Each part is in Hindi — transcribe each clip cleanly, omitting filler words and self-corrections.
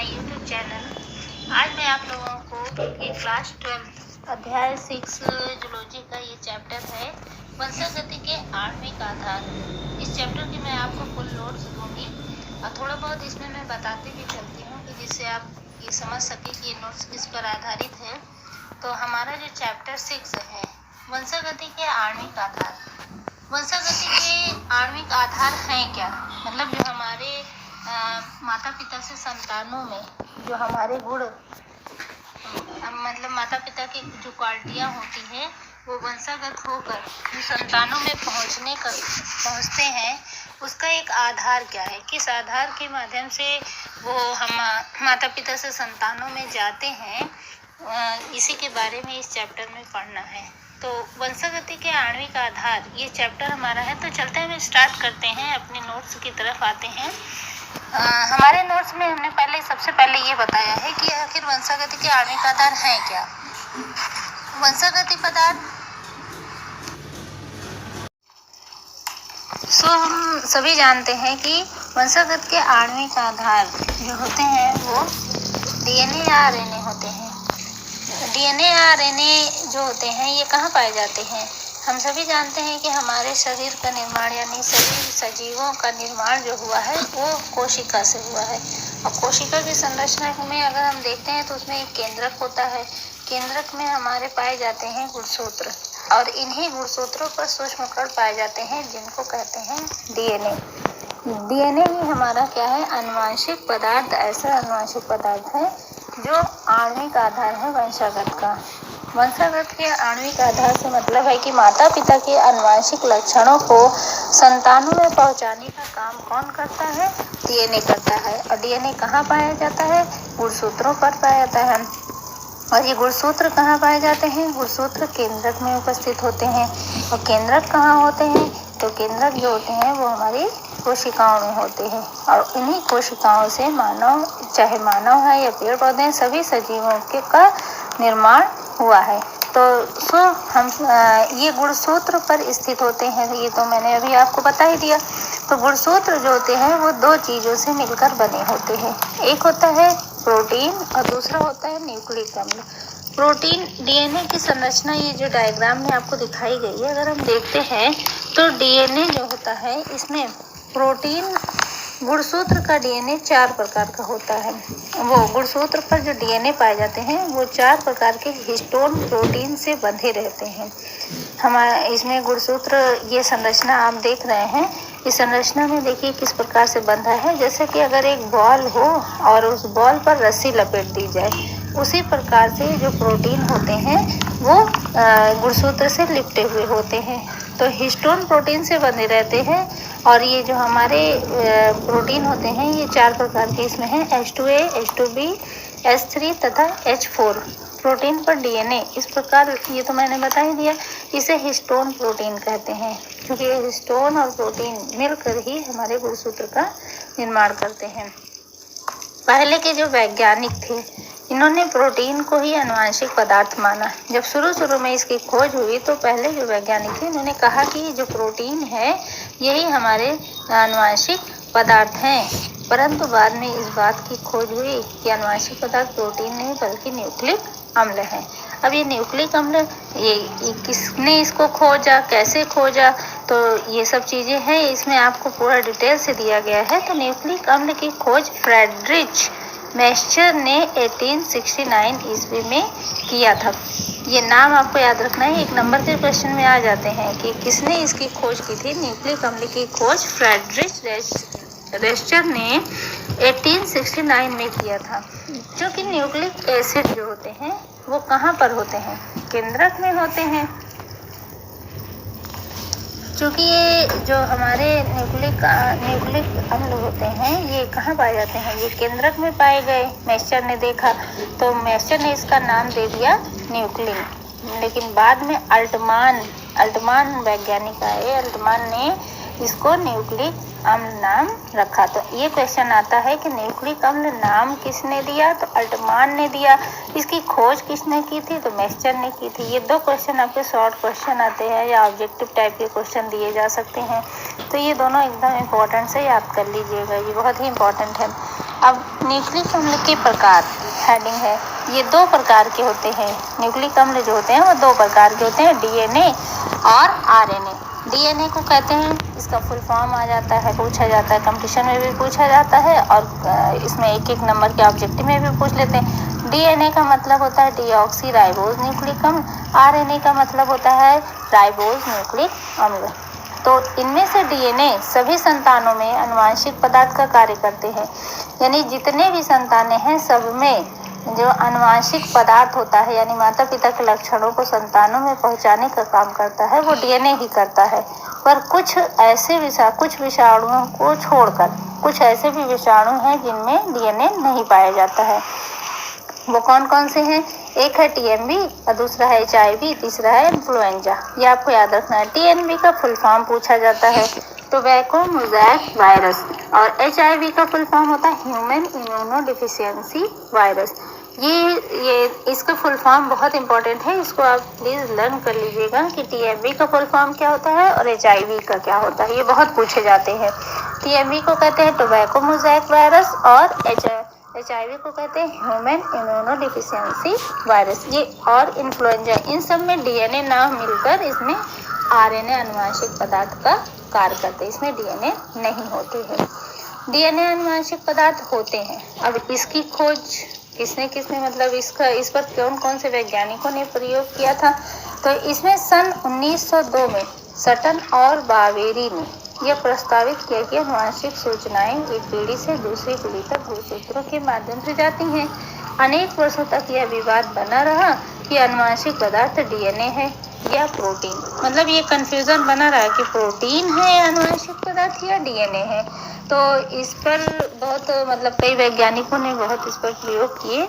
My YouTube channel. आज मैं आप लोगों को एक क्लास 12 अध्याय 6 जूलॉजी का ये चैप्टर है वंशागति के आणविक आधार। इस चैप्टर की मैं आपको फुल नोट्स दूंगी और थोड़ा बहुत इसमें मैं बताती भी चलती हूँ कि जिससे आप ये समझ सके कि ये नोट्स किस पर आधारित है। तो हमारा जो चैप्टर 6 है वंशागति के आणविक आधार। वंशागति के आणविक आधार हैं क्या, मतलब जो हमारे माता पिता से संतानों में जो हमारे गुण मतलब माता पिता की जो क्वालिटियाँ होती हैं वो वंशागत होकर जो संतानों में पहुँचते हैं, उसका एक आधार क्या है, किस आधार के माध्यम से वो हम माता पिता से संतानों में जाते हैं, इसी के बारे में इस चैप्टर में पढ़ना है। तो वंशागति के आणविक आधार ये चैप्टर हमारा है। तो चलते हैं, स्टार्ट करते हैं, अपने नोट्स की तरफ आते हैं। हमारे नोट्स में हमने सबसे पहले ये बताया है कि आखिर वंशागति के आणविक आधार हैं क्या। वंशागति पदार्थ हम सभी जानते हैं कि वंशागत के आणविक आधार जो होते हैं वो डीएनए या आरएनए होते हैं। डीएनए या आरएनए जो होते हैं ये कहाँ पाए जाते हैं। हम सभी जानते हैं कि हमारे शरीर का निर्माण यानी सभी सजीवों का निर्माण जो हुआ है वो कोशिका से हुआ है। और कोशिका की संरचना में अगर हम देखते हैं तो उसमें एक केंद्रक होता है। केंद्रक में हमारे पाए जाते हैं गुणसूत्र और इन्हीं गुणसूत्रों पर सूक्ष्म कण पाए जाते हैं जिनको कहते हैं डीएनए। डीएनए ही हमारा क्या है, आनुवंशिक पदार्थ, ऐसा आनुवंशिक पदार्थ है जो आणविक आधार है वंशागत का। वंशागत के आणविक आधार से मतलब है कि माता पिता के आनुवंशिक लक्षणों को संतानों में पहुंचाने का काम कौन करता है, डीएनए करता है। और डीएनए कहाँ पाया जाता है, गुणसूत्रों पर पाया जाता है। और ये गुणसूत्र कहाँ पाए जाते हैं, गुणसूत्र केंद्रक में उपस्थित होते हैं। और केंद्रक कहाँ होते हैं, तो केंद्रक जो होते हैं वो हमारी कोशिकाओं में होते हैं। और इन्हीं कोशिकाओं से मानव, चाहे मानव है या पेड़ पौधे, सभी सजीवों के का निर्माण हुआ है। तो हम ये गुणसूत्र पर स्थित होते हैं, ये तो मैंने अभी आपको बता ही दिया। तो गुणसूत्र जो होते हैं वो दो चीज़ों से मिलकर बने होते हैं, एक होता है प्रोटीन और दूसरा होता है न्यूक्लिक अम्ल। प्रोटीन, डीएनए की संरचना ये जो डायग्राम में आपको दिखाई गई है, अगर हम देखते हैं तो डीएनए जो होता है इसमें प्रोटीन, गुणसूत्र का डीएनए 4 प्रकार का होता है। वो गुणसूत्र पर जो डीएनए पाए जाते हैं वो 4 प्रकार के हिस्टोन प्रोटीन से बंधे रहते हैं। हमारा इसमें गुणसूत्र ये संरचना आप देख रहे हैं, इस संरचना में देखिए किस प्रकार से बंधा है। जैसे कि अगर एक बॉल हो और उस बॉल पर रस्सी लपेट दी जाए, उसी प्रकार से जो प्रोटीन होते हैं वो गुणसूत्र से लिपटे हुए होते हैं। तो हिस्टोन प्रोटीन से बंधे रहते हैं। और ये जो हमारे प्रोटीन होते हैं ये 4 प्रकार के इसमें हैं, H2A, H2B, H3 तथा H4। प्रोटीन पर डीएनए इस प्रकार, ये तो मैंने बता ही दिया, इसे हिस्टोन प्रोटीन कहते हैं, क्योंकि ये हिस्टोन और प्रोटीन मिलकर ही हमारे गुणसूत्र का निर्माण करते हैं। पहले के जो वैज्ञानिक थे इन्होंने प्रोटीन को ही आनुवंशिक पदार्थ माना। जब शुरू में इसकी खोज हुई तो पहले जो वैज्ञानिक थे इन्होंने कहा कि जो प्रोटीन है यही हमारे आनुवंशिक पदार्थ हैं। परंतु बाद में इस बात की खोज हुई कि आनुवंशिक पदार्थ प्रोटीन नहीं बल्कि न्यूक्लिक अम्ल है। अब ये न्यूक्लिक अम्ल ये किसने इसको खोजा, कैसे खोजा, तो ये सब चीज़ें हैं, इसमें आपको पूरा डिटेल से दिया गया है। तो न्यूक्लिक अम्ल की खोज फ्रेडरिच मैस्चर ने 1869 ईस्वी में किया था। ये नाम आपको याद रखना है, 1 नंबर के क्वेश्चन में आ जाते हैं कि किसने इसकी खोज की थी। न्यूक्लिक अम्ल की खोज फ्रेडरिच मैस्चर ने 1869 में किया था। क्योंकि न्यूक्लिक एसिड जो होते हैं वो कहाँ पर होते हैं, केंद्रक में होते हैं। क्योंकि ये जो हमारे न्यूक्लिक अम्ल होते हैं ये कहाँ पाए जाते हैं, ये केंद्रक में पाए गए। मैस्चर ने देखा तो मैस्चर ने इसका नाम दे दिया न्यूक्लिन। लेकिन बाद में अल्टमान वैज्ञानिक आए, अल्टमान ने इसको न्यूक्लिक अम्ल नाम रखा। तो ये क्वेश्चन आता है कि न्यूक्लिक अम्ल नाम किसने दिया, तो अल्टमान ने दिया। इसकी खोज किसने की थी, तो मैस्चर ने की थी। ये 2 क्वेश्चन आपके शॉर्ट क्वेश्चन आते हैं या ऑब्जेक्टिव टाइप के क्वेश्चन दिए जा सकते हैं। तो ये दोनों एकदम इम्पोर्टेंट से याद कर लीजिएगा, ये बहुत ही इम्पोर्टेंट है। अब न्यूक्लिक अम्ल के प्रकार हेडिंग है, ये 2 प्रकार के होते हैं। न्यूक्लिक अम्ल जो होते हैं वो 2 प्रकार के होते हैं, डीएनए और आरएनए। डीएनए को कहते हैं, इसका फुल फॉर्म आ जाता है, पूछा जाता है, कंपटीशन में भी पूछा जाता है और इसमें एक एक नंबर के ऑब्जेक्टिव में भी पूछ लेते हैं। डीएनए का मतलब होता है डीऑक्सी राइबोज न्यूक्लिक अम्ल, आरएनए का मतलब होता है राइबोज न्यूक्लिक अम्ल। तो इनमें से डीएनए सभी संतानों में आनुवंशिक पदार्थ का कार्य करते हैं, यानी जितने भी संतानें हैं सब में जो आनुवंशिक पदार्थ होता है, यानी माता पिता के लक्षणों को संतानों में पहुंचाने का काम करता है, वो डीएनए ही करता है। पर कुछ विषाणुओं को छोड़कर कुछ ऐसे भी विषाणु हैं जिनमें डीएनए नहीं पाया जाता है। वो कौन कौन से हैं? एक है टीएमवी और दूसरा है एचआईवी, तीसरा है इन्फ्लुएंजा। ये आपको याद रखना है। टीएमवी का फुल फॉर्म पूछा जाता है टोबैको मोज़ेक वायरस, और एचआईवी का फुल फॉर्म होता है ह्यूमन इम्यूनो डिफिशियंसी वायरस। ये इसका फुल फॉर्म बहुत इंपॉर्टेंट है, इसको आप प्लीज लर्न कर लीजिएगा कि टीएमवी का फुल फॉर्म क्या होता है और एचआईवी का क्या होता है। ये बहुत पूछे जाते हैं। टीएमवी को कहते हैं टोबैको मोज़ेक वायरस और एचआईवी को कहते हैं ह्यूमन इम्यूनो डिफिशियंसी वायरस। ये और इन्फ्लुएंजा, इन सब में डीएनए ना मिलकर इसमें आरएनए आनुवंशिक पदार्थ का कार्य करते हैं, इसमें डीएनए नहीं होते हैं। डीएनए आनुवंशिक पदार्थ होते हैं। अब इसकी खोज किसने मतलब इस पर कौन कौन से वैज्ञानिकों ने प्रयोग किया था? तो इसमें सन 1902 में सटन और बावेरी ने यह प्रस्तावित किया कि आनुवंशिक सूचनाएं एक पीढ़ी से दूसरी पीढ़ी तक गुणसूत्रों के माध्यम से जाती हैं। अनेक वर्षों तक यह विवाद बना रहा कि आनुवंशिक पदार्थ डीएनए है या प्रोटीन, मतलब ये कंफ्यूजन बना रहा कि प्रोटीन है आनुवंशिक पदार्थ या डीएनए है। तो इस पर बहुत मतलब कई वैज्ञानिकों ने बहुत इस पर प्रयोग किए।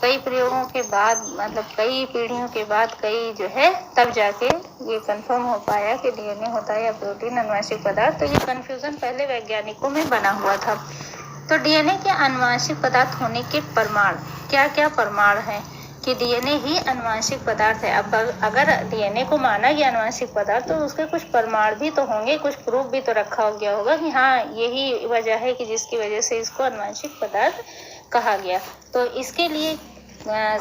कई प्रयोगों के बाद मतलब कई पीढ़ियों के बाद कई जो है तब जाके ये कंफर्म हो पाया कि डीएनए होता है या प्रोटीन आनुवंशिक पदार्थ। तो ये कंफ्यूजन पहले वैज्ञानिकों में बना हुआ था। तो डीएनए के आनुवंशिक पदार्थ होने के प्रमाण क्या क्या प्रमाण हैं कि डीएनए ही आनुवंशिक पदार्थ है। अब अगर डीएनए को माना गया आनुवंशिक पदार्थ तो उसके कुछ प्रमाण भी तो होंगे, कुछ प्रूफ भी तो रखा हो गया होगा कि हाँ यही वजह है कि जिसकी वजह से इसको आनुवंशिक पदार्थ कहा गया। तो इसके लिए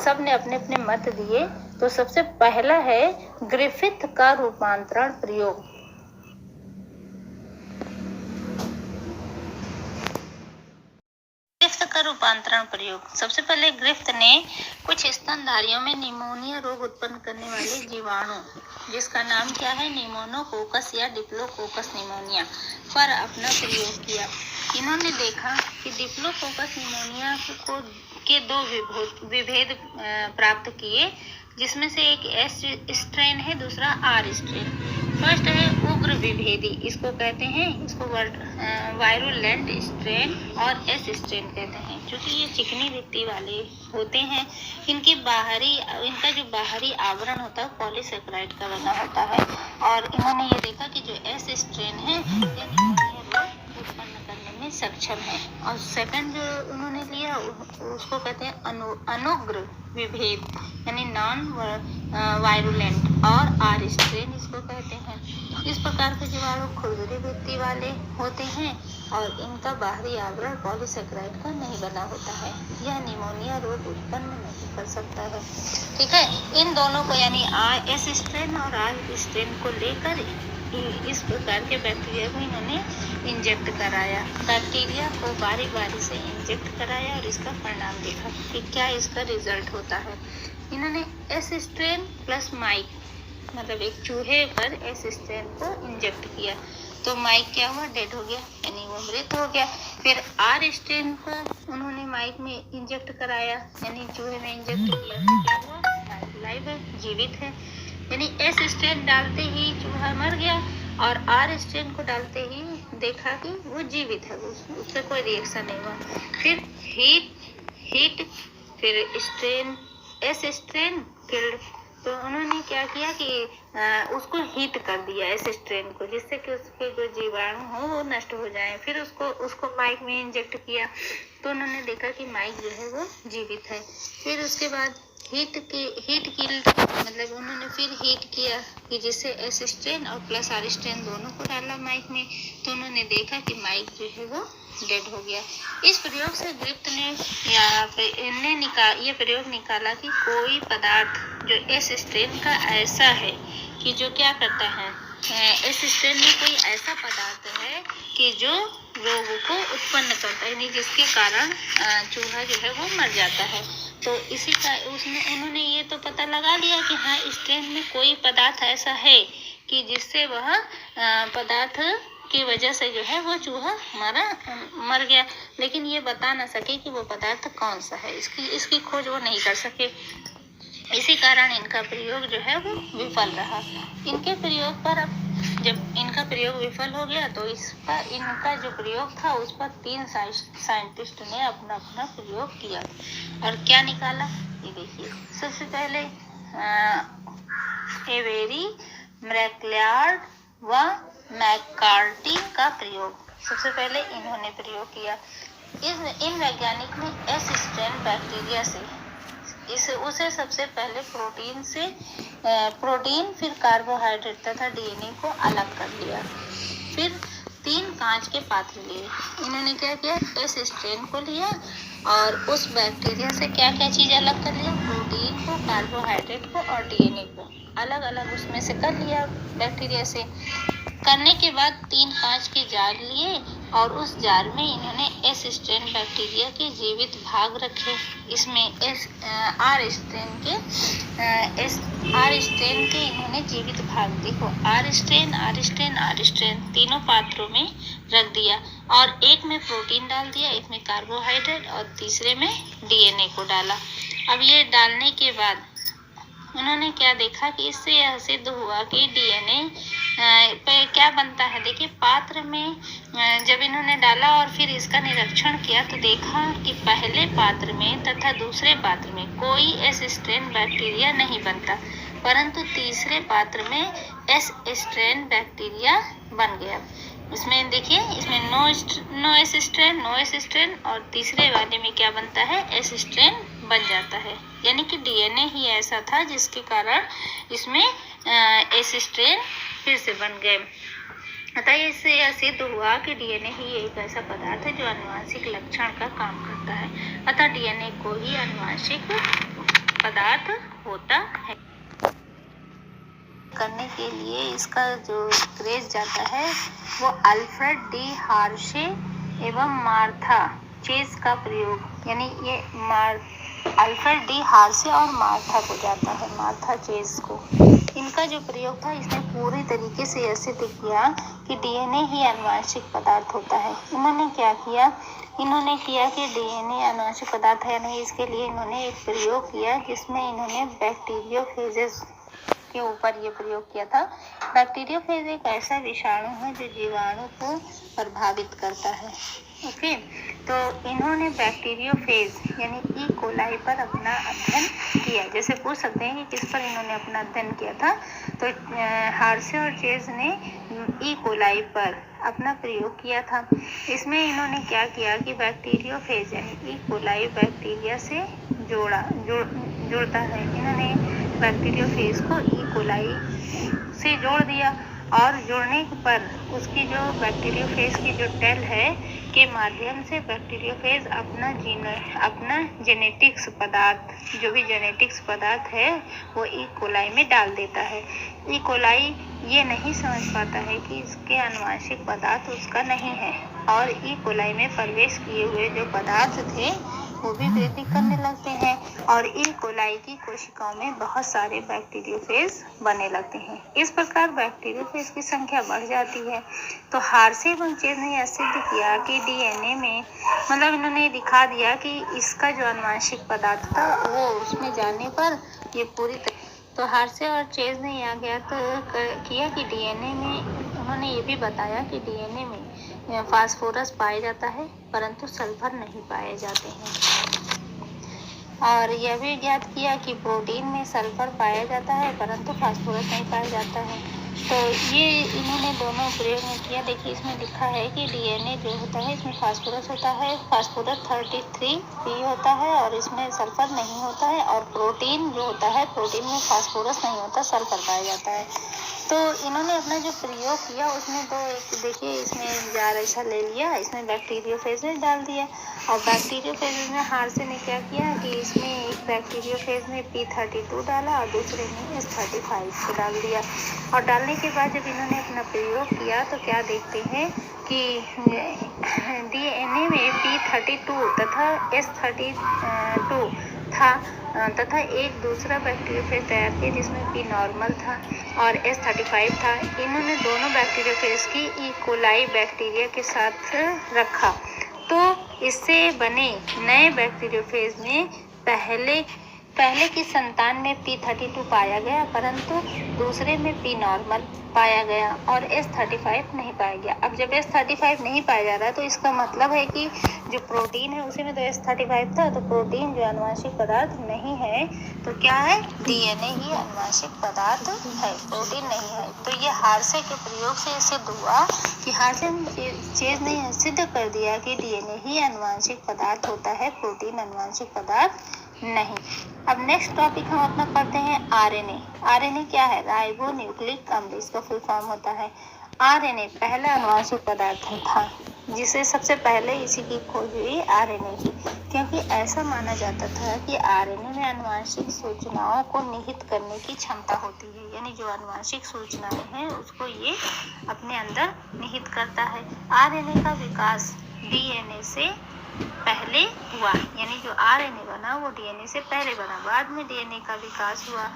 सब ने अपने अपने मत दिए। तो सबसे पहला है ग्रिफिथ का रूपांतरण प्रयोग। ग्रिफ्थ का रूपांतरण प्रयोग, सबसे पहले ग्रिफ्थ ने कुछ स्तनधारियों में निमोनिया रोग उत्पन्न करने वाले जीवाणु, जिसका नाम क्या है निमोनोकोकस या डिप्लोकोकस निमोनिया, पर अपना प्रयोग किया। इन्होंने देखा कि डिप्लोकोकस निमोनिया के 2 विभेद प्राप्त किए, जिसमें से एक एस स्ट्रेन है, दूसरा आर स्ट्रेन। फर्स्ट है उग्र विभेदी, इसको कहते हैं, इसको वायरुलेंट स्ट्रेन और एस स्ट्रेन कहते हैं, क्योंकि ये चिकनी भित्ति वाले होते हैं। इनका जो बाहरी आवरण होता है पॉलीसेकेराइड का बना होता है। और इन्होंने ये देखा कि जो एस स्ट्रेन है ये निमोनिया रोग उत्पन्न करने में सक्षम है। और सेकंड जो उन्होंने लिया उसको कहते हैं अनुग्र विभेद, यानी नॉन वायरुलेंट, और आर स्ट्रेन इसको कहते हैं। इस प्रकार के जीवाणु खुरदरी भित्ति वाले होते हैं और इनका बाहरी आवरण पॉलीसेकेराइड का नहीं बना होता है। यह निमोनिया रोग उत्पन्न नहीं कर सकता है। ठीक है, इन दोनों को यानी एस स्ट्रेन और आर स्ट्रेन को लेकर इस प्रकार के बैक्टीरिया को इन्होंने इंजेक्ट कराया। बैक्टीरिया को बारी बारी से इंजेक्ट कराया और इसका परिणाम देखा कि क्या इसका रिजल्ट होता है। इन्होंने एस स्ट्रेन प्लस माइक, मतलब एक चूहे पर एस स्ट्रेन को इंजेक्ट किया तो माइक क्या हुआ, डेड हो गया, यानी वो मृत हो गया। फिर आर स्ट्रेन को उन्होंने माइक में इंजेक्ट कराया, यानी चूहे में इंजेक्ट किया तो क्या हुआ, माइक लाइव है, जीवित है। यानी एस स्ट्रेन डालते ही चूहा मर गया और आर स्ट्रेन को डालते ही देखा कि वो जीवित है, उससे कोई रिएक्शन नहीं हुआ। फिर हीट फिर स्ट्रेन एस स्ट्रेन, फिर तो उन्होंने क्या किया कि उसको हीट कर दिया एस स्ट्रेन को, जिससे कि उसके जो जीवाणु हो वो नष्ट हो जाए। फिर उसको माइक में इंजेक्ट किया तो उन्होंने देखा कि माइक जो है वो जीवित है। फिर उसके बाद हीट किल्ड, मतलब उन्होंने फिर हीट किया कि जिससे एस स्ट्रेन और प्लस आर स्ट्रेन दोनों को डाला माइक में, तो उन्होंने देखा कि माइक जो है वो डेड हो गया। इस प्रयोग से ग्रिफ्ट ने ये प्रयोग निकाला कि कोई पदार्थ जो एस स्ट्रेन का ऐसा है कि जो क्या करता है, एस स्ट्रेन में कोई ऐसा पदार्थ है कि जो रोग को उत्पन्न करता है, यानी जिसके कारण चूहा जो है वो मर जाता है। तो इसी का उन्होंने ये तो पता लगा लिया कि हाँ, स्ट्रेन में कोई पदार्थ ऐसा है कि जिससे वह पदार्थ की वजह से जो है वो चूहा मर गया, लेकिन ये बता ना सके कि वो पदार्थ कौन सा है। इसकी खोज वो नहीं कर सके। इसी कारण इनका प्रयोग जो है वो विफल रहा। इनके प्रयोग पर अब जब इनका प्रयोग विफल हो गया तो इनका जो प्रयोग था उस पर 3 साइंटिस्ट ने अपना अपना प्रयोग किया और क्या निकाला ये देखिए। सबसे पहले एवेरी, मैक्लियार्ड व मैककार्टी का प्रयोग सबसे पहले इन्होंने प्रयोग किया। इन वैज्ञानिक ने एस स्ट्रेन बैक्टीरिया से उसे सबसे पहले प्रोटीन फिर कार्बोहाइड्रेट तथा डीएनए को अलग कर लिया। फिर 3 कांच के पात्र लिए। इन्होंने क्या किया, एस स्ट्रेन को लिया और उस बैक्टीरिया से क्या क्या चीज़ अलग कर लिया, प्रोटीन को, कार्बोहाइड्रेट को और डीएनए को अलग अलग उसमें से कर लिया बैक्टीरिया से। करने के बाद 3 कांच के जार लिए और उस जार में इन्होंने एस स्ट्रेन बैक्टीरिया के जीवित भाग रखे। इसमें आर स्ट्रेन के इन्होंने जीवित भाग, देखो आर स्ट्रेन तीनों पात्रों में रख दिया और एक में प्रोटीन डाल दिया, एक में कार्बोहाइड्रेट और तीसरे में डीएनए को डाला। अब ये डालने के बाद उन्होंने क्या देखा कि इससे यह सिद्ध हुआ कि डीएनए पे क्या बनता है। देखिए, पात्र में जब इन्होंने डाला और फिर इसका निरीक्षण किया तो देखा कि पहले पात्र में तथा दूसरे पात्र में कोई एस स्ट्रेन बैक्टीरिया नहीं बनता, परंतु तीसरे पात्र में एस स्ट्रेन बैक्टीरिया बन गया। इसमें देखिए, इसमें नो एस स्ट्रेन और तीसरे वाले में क्या बनता है, एस स्ट्रेन बन जाता है। यानी कि डीएनए ही ऐसा था जिसके कारण इसमें एस स्ट्रेन फिर से बन गए। अतः इससे यह सिद्ध हुआ कि डीएनए ही एक ऐसा पदार्थ है जो आनुवंशिक लक्षण का काम करता है। अतः डीएनए को ही आनुवंशिक पदार्थ होता है। करने के लिए इसका जो क्रेज जाता है वो अल्फ्रेड डी हार्शे एवं मार्था चेज का प्रयोग, यानी ये अल्फ्रेड डी हार्शे और मार्था को जाता है, मार्था चेज को। इनका जो प्रयोग था इसने पूरी तरीके से यह सिद्ध किया कि डीएनए ही आनुवंशिक पदार्थ होता है। इन्होंने क्या किया, इन्होंने किया कि डीएनए आनुवंशिक पदार्थ है नहीं, इसके लिए इन्होंने एक प्रयोग किया जिसमें इन्होंने बैक्टीरियोफेजेस के ऊपर ये प्रयोग किया था। बैक्टीरियोफेज एक ऐसा विषाणु है जो जीवाणु को प्रभावित करता है। ओके, तो इन्होंने बैक्टीरियोफेज यानी ई कोलाई पर अपना अध्ययन किया। जैसे पूछ सकते हैं कि किस पर इन्होंने अपना अध्ययन किया था, तो हार्शे और चेज ने ई कोलाई पर अपना प्रयोग किया था। इसमें इन्होंने क्या किया कि बैक्टीरियोफेज यानी ई कोलाई बैक्टीरिया से जुड़ता है। इन्होंने बैक्टीरियोफेज को ई कोलाई से जोड़ दिया और जोड़ने पर उसकी जो बैक्टीरियोफेज की जो टेल है के माध्यम से बैक्टीरियोफेज अपना जेनेटिक्स पदार्थ, जो भी जेनेटिक्स पदार्थ है वो ई कोलाई में डाल देता है। ई कोलाई ये नहीं समझ पाता है कि इसके आनुवंशिक पदार्थ उसका नहीं है और ई कोलाई में प्रवेश किए हुए जो पदार्थ थे वो भी वृद्धि करने लगते हैं और ई कोलाई की कोशिकाओं में बहुत सारे बैक्टीरियोफेज बने लगते हैं। इस प्रकार बैक्टीरियोफेज की संख्या बढ़ जाती है। तो हार्शे एवं चेज ने यह सिद्ध किया कि डीएनए में, मतलब इन्होंने दिखा दिया कि इसका जो आनुवंशिक पदार्थ था वो उसमें जाने पर ये पूरी तो हार्शे और चेज ने यह ज्ञात किया कि डीएनए में, उन्होंने ये भी बताया कि डीएनए में फास्फोरस पाया जाता है परंतु सल्फर नहीं पाए जाते हैं। और यह भी ज्ञात किया कि प्रोटीन में सल्फर पाया जाता है परंतु फास्फोरस नहीं पाया जाता है। तो ये इन्होंने दोनों प्रयोग में किया। देखिए इसमें लिखा है कि डीएनए जो होता है इसमें फास्फोरस होता है, फास्फोरस 33P होता है और इसमें सल्फर नहीं होता है। और प्रोटीन जो होता है, प्रोटीन में फास्फोरस नहीं होता, सल्फर पाया जाता है। तो इन्होंने अपना जो प्रयोग किया उसमें तो एक देखिए इसमें जार ऐसा ले लिया, इसमें बैक्टीरियोफेज में डाल दिया और बैक्टीरियोफेज में हार्से ने क्या किया कि इसमें एक बैक्टीरियोफेज में P32 डाला और दूसरे में S35 को डाल दिया। और डालने के बाद जब इन्होंने अपना प्रयोग किया तो क्या देखते हैं कि डीएनए में P32 तथा S32 था तथा एक दूसरा बैक्टीरियोफेज तैयार किया जिसमें P नॉर्मल था और S35 था। इन्होंने दोनों बैक्टीरियोफेज की ई कोलाई बैक्टीरिया के साथ रखा तो इससे बने नए बैक्टीरियोफेज में पहले की संतान में P32 पाया गया परंतु दूसरे में P नॉर्मल पाया गया और S35 नहीं पाया गया। अब जब S35 नहीं पाया जा रहा तो इसका मतलब है कि जो प्रोटीन है उसी में तो S35 था, तो प्रोटीन जो आनुवंशिक पदार्थ नहीं है तो क्या है, डीएनए ही आनुवंशिक पदार्थ है, प्रोटीन नहीं है। तो ये हार्से के प्रयोग से सिद्ध हुआ कि हार्से ने चीज ने सिद्ध कर दिया कि डीएनए ही आनुवंशिक पदार्थ होता है, प्रोटीन आनुवंशिक पदार्थ नहीं। अब नेक्स्ट टॉपिक हम अपना पढ़ते हैं आरएनए। आरएनए क्या है, राइबो न्यूक्लिक अम्ल इसका फुल फॉर्म होता है। आरएनए पहला आनुवंशिक पदार्थ था जिसे सबसे पहले इसी की खोज हुई आरएनए की, क्योंकि ऐसा माना जाता था कि आरएनए में आनुवंशिक सूचनाओं को निहित करने की क्षमता होती है, यानी जो आनुवंशिक सूचनाएं हैं उसको ये अपने अंदर निहित करता है। आरएनए का विकास डीएनए से पहले हुआ, यानी जो आरएनए बना वो डीएनए से पहले बना, बाद में डीएनए का विकास हुआ।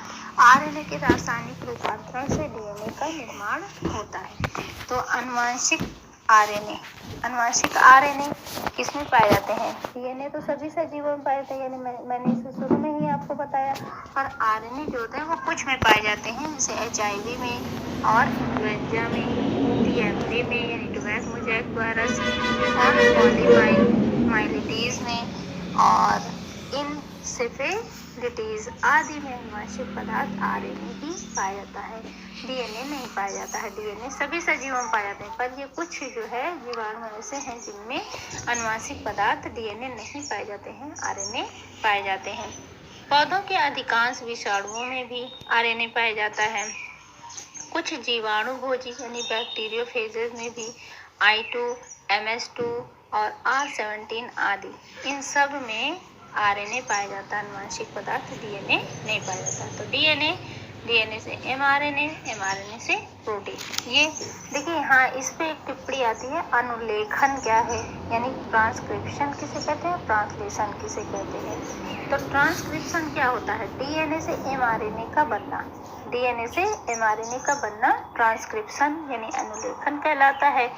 आरएनए के रासायनिक रूपांतरण से डीएनए का निर्माण होता है। तो आनुवंशिक आरएनए किसमें पाए जाते हैं, डीएनए तो सभी सजीवों में पाए जाते हैं, यानी मैंने इसे शुरू में ही आपको बताया। और आरएनए जो होते हैं वो कुछ में पाए जाते हैं, जैसे HIV में और इन्फ्लुएंजा में, TMJ में यानी टोबैको मोज़ेक वायरस और पॉलीमाइलिटीज में और इंसेफेलिटीज आदि में आनुवंशिक पदार्थ आरएनए ही पाया जाता है, डीएनए नहीं पाया जाता है। डीएनए सभी सजीवों में पाए जाते हैं, पर ये कुछ जो है जीवाणु ऐसे हैं जिनमें आनुवंशिक पदार्थ डीएनए नहीं पाए जाते हैं, आरएनए पाए जाते हैं। पौधों के अधिकांश विषाणुओं में भी आरएनए पाया जाता है। कुछ जीवाणु भोजी यानी बैक्टीरियोफेजेज में भी I2, MS2 और R17 आदि, इन सब में आरएनए पाया जाता है, आनुवंशिक पदार्थ डीएनए नहीं पाया जाता। तो डीएनए से एमआरएनए, एमआरएनए से प्रोटीन। ये देखिए यहाँ इस पे एक टिप्पणी आती है, अनुलेखन क्या है, यानी ट्रांसक्रिप्शन किसे कहते हैं, ट्रांसलेशन किसे कहते हैं। तो ट्रांसक्रिप्शन क्या होता है, डीएनए से एमआरएनए का बनना, डीएनए से एमआरएनए का बनना ट्रांसक्रिप्शन यानी अनुलेखन कहलाता है।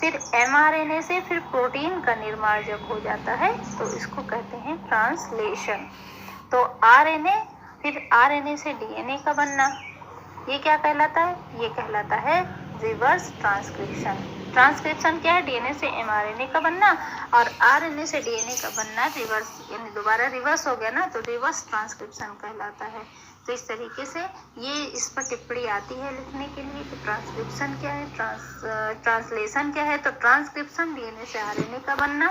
फिर एमआरएनए से फिर प्रोटीन का निर्माण जब हो जाता है तो इसको कहते हैं ट्रांसलेशन। तो आरएनए फिर आरएनए से डीएनए का बनना, ये क्या कहलाता है, ये कहलाता है रिवर्स ट्रांसक्रिप्शन। ट्रांसक्रिप्शन क्या है, डीएनए से एमआरएनए का बनना और आरएनए से डीएनए का बनना रिवर्स, यानी दोबारा रिवर्स हो गया ना, तो रिवर्स ट्रांसक्रिप्शन कहलाता है। तो इस तरीके से ये इस पर टिप्पणी आती है लिखने के लिए कि ट्रांसक्रिप्शन क्या है, ट्रांसलेशन क्या है। तो ट्रांसक्रिप्शन डीएनए से आरएनए का बनना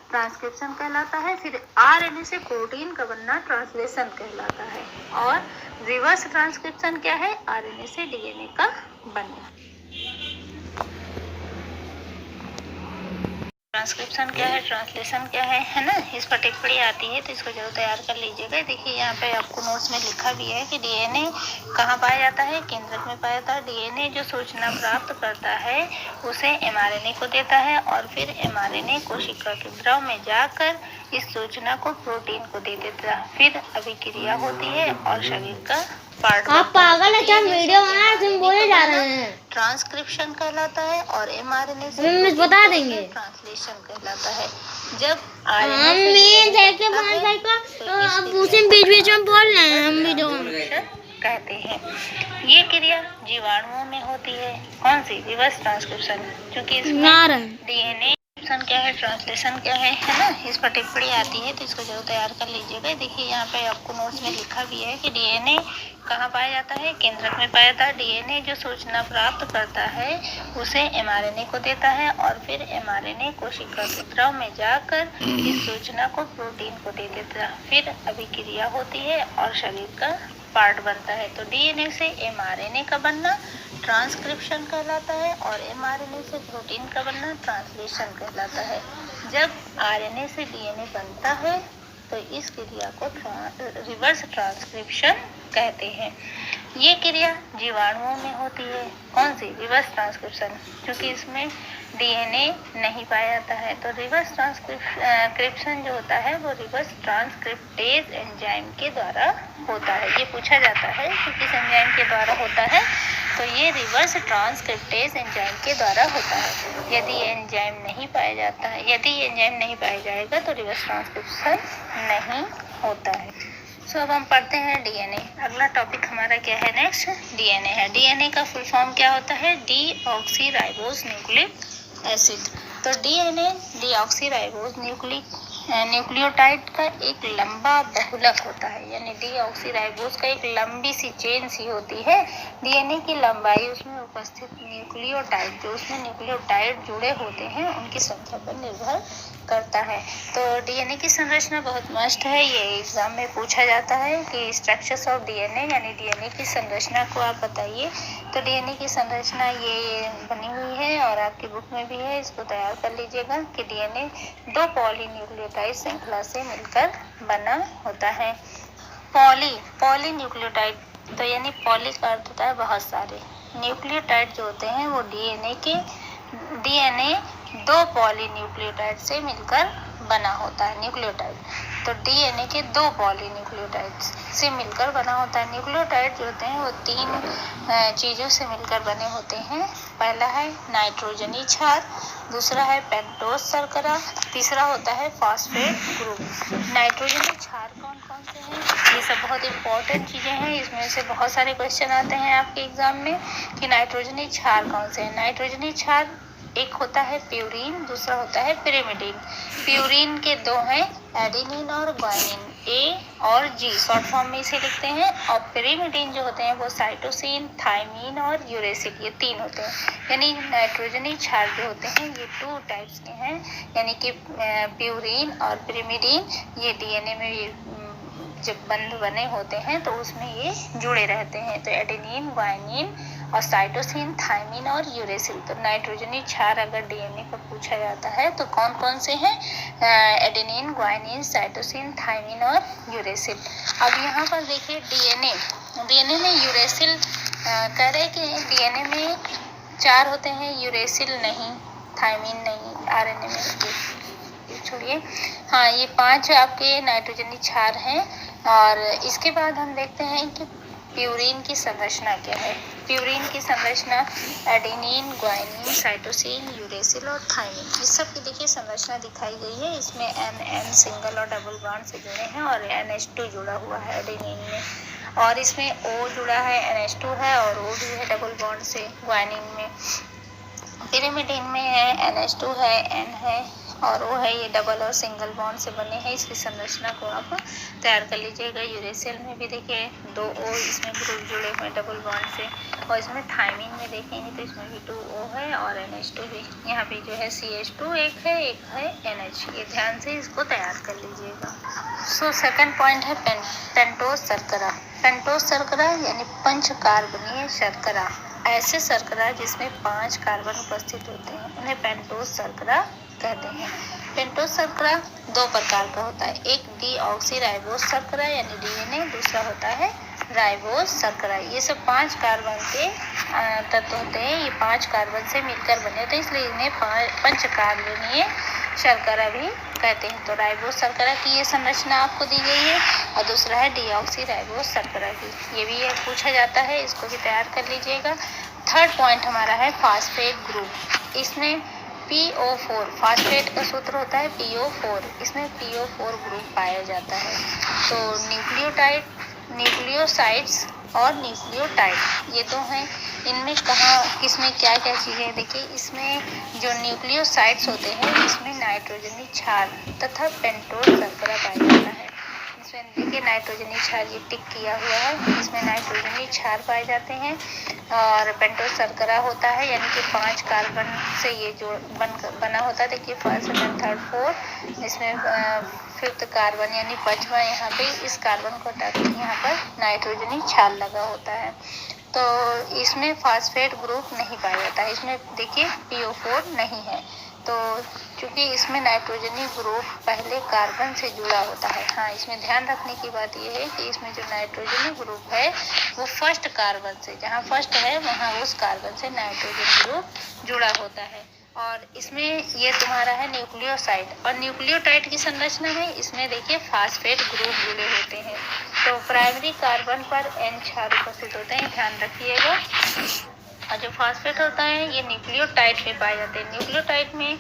ट्रांसक्रिप्शन कहलाता है, फिर आरएनए से प्रोटीन का बनना ट्रांसलेशन कहलाता है, और रिवर्स ट्रांसक्रिप्शन क्या है, आरएनए से डीएनए का बनना। ट्रांसक्रिप्शन क्या है, ट्रांसलेशन क्या है ना, इस पर टिप्पणी आती है तो इसको जरूर तैयार कर लीजिएगा। देखिए यहाँ पे आपको नोट्स में लिखा भी है कि डीएनए कहाँ पाया जाता है, केंद्रक में पाया जाता है। डीएनए जो सूचना प्राप्त करता है उसे एमआरएनए को देता है और फिर एमआरएनए कोशिका के द्रव में जाकर इस सूचना को प्रोटीन को दे देता है, फिर अभिक्रिया होती है और शरीर का पार्ट। आप पागल है क्या, वीडियो बना रहे तुम बोले जा रहे हैं। ट्रांसक्रिप्शन कहलाता है और एमआरएनए से बता देंगे ट्रांसलेशन कहलाता है। जब बीच में बोल रहे हैं हम वीडियो कहते हैं। ये क्रिया जीवाणुओं में होती है, कौन सी, रिवर्स ट्रांसक्रिप्शन, क्योंकि इसमें डीएनए ट्रांसक्रिप्शन क्या है, ट्रांसलेशन क्या है ना, इस पर टिप्पणी आती है, तो इसको जरूर तैयार कर लीजिएगा। देखिए यहाँ पे आपको नोट्स में लिखा भी है कि डीएनए कहाँ पाया जाता है, केंद्रक में पाया जाता है। डीएनए जो सूचना प्राप्त करता है उसे एमआरएनए को देता है और फिर एमआरएनए कोशिका के द्रव में जाकर इस सूचना को प्रोटीन को दे देता है। फिर अभिक्रिया होती है और शरीर का पार्ट बनता है। तो डीएनए से एमआरएनए का बनना ट्रांसक्रिप्शन कहलाता है और एमआरएनए से प्रोटीन का बनना ट्रांसलेशन कहलाता है। जब आरएनए से डीएनए बनता है तो इस क्रिया को रिवर्स ट्रांसक्रिप्शन कहते हैं। ये क्रिया जीवाणुओं में होती है। कौन सी? रिवर्स ट्रांसक्रिप्शन, क्योंकि इसमें डीएनए नहीं पाया जाता है। तो रिवर्स ट्रांसक्रिप्शन जो होता है वो रिवर्स ट्रांसक्रिप्टेज एंजाइम के द्वारा होता है। ये पूछा जाता है कि किस एंजाइम के द्वारा होता है, तो ये रिवर्स ट्रांसक्रिप्टेज एंजाइम के द्वारा होता है। यदि एंजाइम नहीं पाया जाता है, यदि एंजाइम नहीं पाया जाएगा तो रिवर्स ट्रांसक्रिप्शन नहीं होता है। सो अब हम पढ़ते हैं डीएनए। अगला टॉपिक हमारा क्या है नेक्स्ट? डीएनए है। डीएनए का फुल फॉर्म क्या होता है? Deoxyribose nucleic acid. तो डीएनए डीऑक्सीराइबोज न्यूक्लियोटाइड का एक लंबा बहुलक होता है, यानी डीऑक्सीराइबोज का एक लंबी सी चेन सी होती है। डीएनए की लंबाई उसमें उपस्थित न्यूक्लियोटाइड, जो उसमें न्यूक्लियोटाइड जुड़े होते हैं, उनकी संख्या पर निर्भर करता है। तो डीएनए की संरचना बहुत मस्त है, ये एग्जाम में पूछा जाता है कि स्ट्रक्चर्स ऑफ डीएनए, यानी डीएनए की संरचना को आप बताइए। तो डीएनए की संरचना ये बनी हुई है और आपकी बुक में भी है, इसको तैयार कर लीजिएगा कि डीएनए 2 पॉलीन्यूक्लियोटाइड श्रृंखला से मिलकर बना होता है। पॉलीन्यूक्लियोटाइड, तो यानी पॉली का अर्थ होता है बहुत सारे, न्यूक्लियोटाइड जो होते हैं वो डीएनए 2 पॉलीन्यूक्लियोटाइड से मिलकर बना होता है। न्यूक्लियोटाइड तो डीएनए के 2 पॉलीन्यूक्लियोटाइड से मिलकर बना होता है। न्यूक्लियोटाइड जो होते हैं वो 3 चीज़ों से मिलकर बने होते हैं। पहला है नाइट्रोजनी क्षार, दूसरा है पेंटोस शर्करा, तीसरा होता है फॉस्फेट ग्रुप। नाइट्रोजनी क्षार कौन कौन से हैं? ये सब बहुत इंपॉर्टेंट चीज़ें हैं, इसमें से बहुत सारे क्वेश्चन आते हैं आपके एग्जाम में कि नाइट्रोजनी क्षार कौन से हैं। नाइट्रोजनी क्षार एक होता है प्यूरीन, दूसरा होता है पिरिमिडीन। प्यूरीन के 2 हैं, एडेनिन और ग्वानिन, ए और जी शॉर्ट फॉर्म में इसे लिखते हैं। और पिरिमिडीन जो होते हैं वो साइटोसिन, थायमीन और यूरेसिल, ये 3 होते हैं। यानी नाइट्रोजनी क्षार जो होते हैं ये 2 टाइप्स के हैं, यानी कि प्यूरीन और पिरिमिडीन। ये डीएनए में जब बंध बने होते हैं तो उसमें ये जुड़े रहते हैं। तो एडेनिन, ग्वानिन और साइटोसिन, थायमीन और यूरेसिल। तो नाइट्रोजनी क्षार अगर डीएनए का पूछा जाता है तो कौन कौन से हैं? एडेनिन, ग्वानिन, साइटोसिन, थायमीन और यूरेसिल। अब यहाँ पर देखिए डीएनए में यूरेसिल कह रहे कि डीएनए में 4 होते हैं, यूरेसिल नहीं, थायमीन नहीं, आरएनए में छोड़िए। हाँ, ये 5 आपके नाइट्रोजनी क्षार हैं। और इसके बाद हम देखते हैं कि प्यूरीन की संरचना क्या है। प्यूरीन की संरचना एडेनिन, ग्वानिन, साइटोसिन, यूरेसिल और थायमीन, इस सब की देखिए संरचना दिखाई गई है। इसमें एन सिंगल और डबल बॉन्ड से जुड़े हैं और NH2 जुड़ा हुआ है एडेनिन में, और इसमें O जुड़ा है, NH2 है और O भी है डबल बॉन्ड से ग्वानिन में। पिरिमिडीन में है, NH2 है, N है और O है, ये डबल और सिंगल बॉन्ड से बने हैं। इसकी संरचना को आप तैयार कर लीजिएगा। यूरेसिल में भी देखिए 2 O इसमें ग्रुप जुड़े हुए डबल बॉन्ड से, और इसमें थायमीन में देखेंगे तो इसमें भी 2 O है और NH2 भी। यहाँ पे जो है CH2 एक है NH। ये ध्यान से इसको तैयार कर लीजिएगा। सो सेकंड पॉइंट है पेंटोस शर्करा। पेंटोस शर्करा यानी 5 कार्बनीय शर्करा, ऐसे शर्करा जिसमें 5 कार्बन उपस्थित होते हैं उन्हें पेंटोस शर्करा कहते हैं। पेंटोस शर्करा 2 प्रकार का होता है, एक डीऑक्सीराइबोज शर्करा यानी डीएनए, दूसरा होता है राइबोज शर्करा। ये सब 5 कार्बन के तत्व होते हैं, ये 5 कार्बन से मिलकर बने होते हैं, इसलिए इन्हें 5 कार्बनीय शर्करा भी कहते हैं। तो राइबोज शर्करा की ये संरचना आपको दी गई है और दूसरा है डीऑक्सीराइबोज शर्करा की, ये भी पूछा जाता है, इसको भी तैयार कर लीजिएगा। थर्ड पॉइंट हमारा है फास्फेट ग्रुप। इसमें PO4, फास्फेट का सूत्र होता है PO4, इसमें PO4 ग्रुप पाया जाता है। तो न्यूक्लियोसाइड्स और न्यूक्लियोटाइड ये 2 हैं। इनमें कहाँ किसमें क्या क्या चीज़ें देखिए, इसमें जो न्यूक्लियोसाइड्स होते हैं इसमें नाइट्रोजनी क्षार तथा पेंटोस शर्करा पाया जाता है। इसमें देखिए नाइट्रोजनी क्षार ये टिक किया हुआ है, इसमें नाइट्रोजनी क्षार पाए जाते हैं और पेंटोस शर्करा होता है, यानी कि 5 कार्बन से ये जो बना होता है। देखिए फर्स्ट सेकंड थर्ड फोर्थ, इसमें फिफ्थ कार्बन यानी 5वां यहाँ पे इस कार्बन को हटा के यहाँ पर नाइट्रोजनी क्षार लगा होता है। तो इसमें फास्फेट ग्रुप नहीं पाया जाता है, इसमें देखिए PO4 नहीं है। तो क्योंकि इसमें नाइट्रोजनी ग्रुप पहले कार्बन से जुड़ा होता है। हाँ, इसमें ध्यान रखने की बात यह है कि इसमें जो नाइट्रोजनी ग्रुप है वो फर्स्ट कार्बन से, जहाँ फर्स्ट है वहाँ उस कार्बन से नाइट्रोजन ग्रुप जुड़ा होता है। और इसमें ये तुम्हारा है न्यूक्लियोसाइड, और न्यूक्लियोटाइड की संरचना है, इसमें देखिए फास्फेट ग्रुप जुड़े होते हैं। तो प्राइमरी कार्बन पर N क्षार उपस्थित होते हैं, ध्यान रखिएगा। और जो फास्फेट होता है ये न्यूक्लियोटाइड में पाए जाते हैं। न्यूक्लियोटाइड में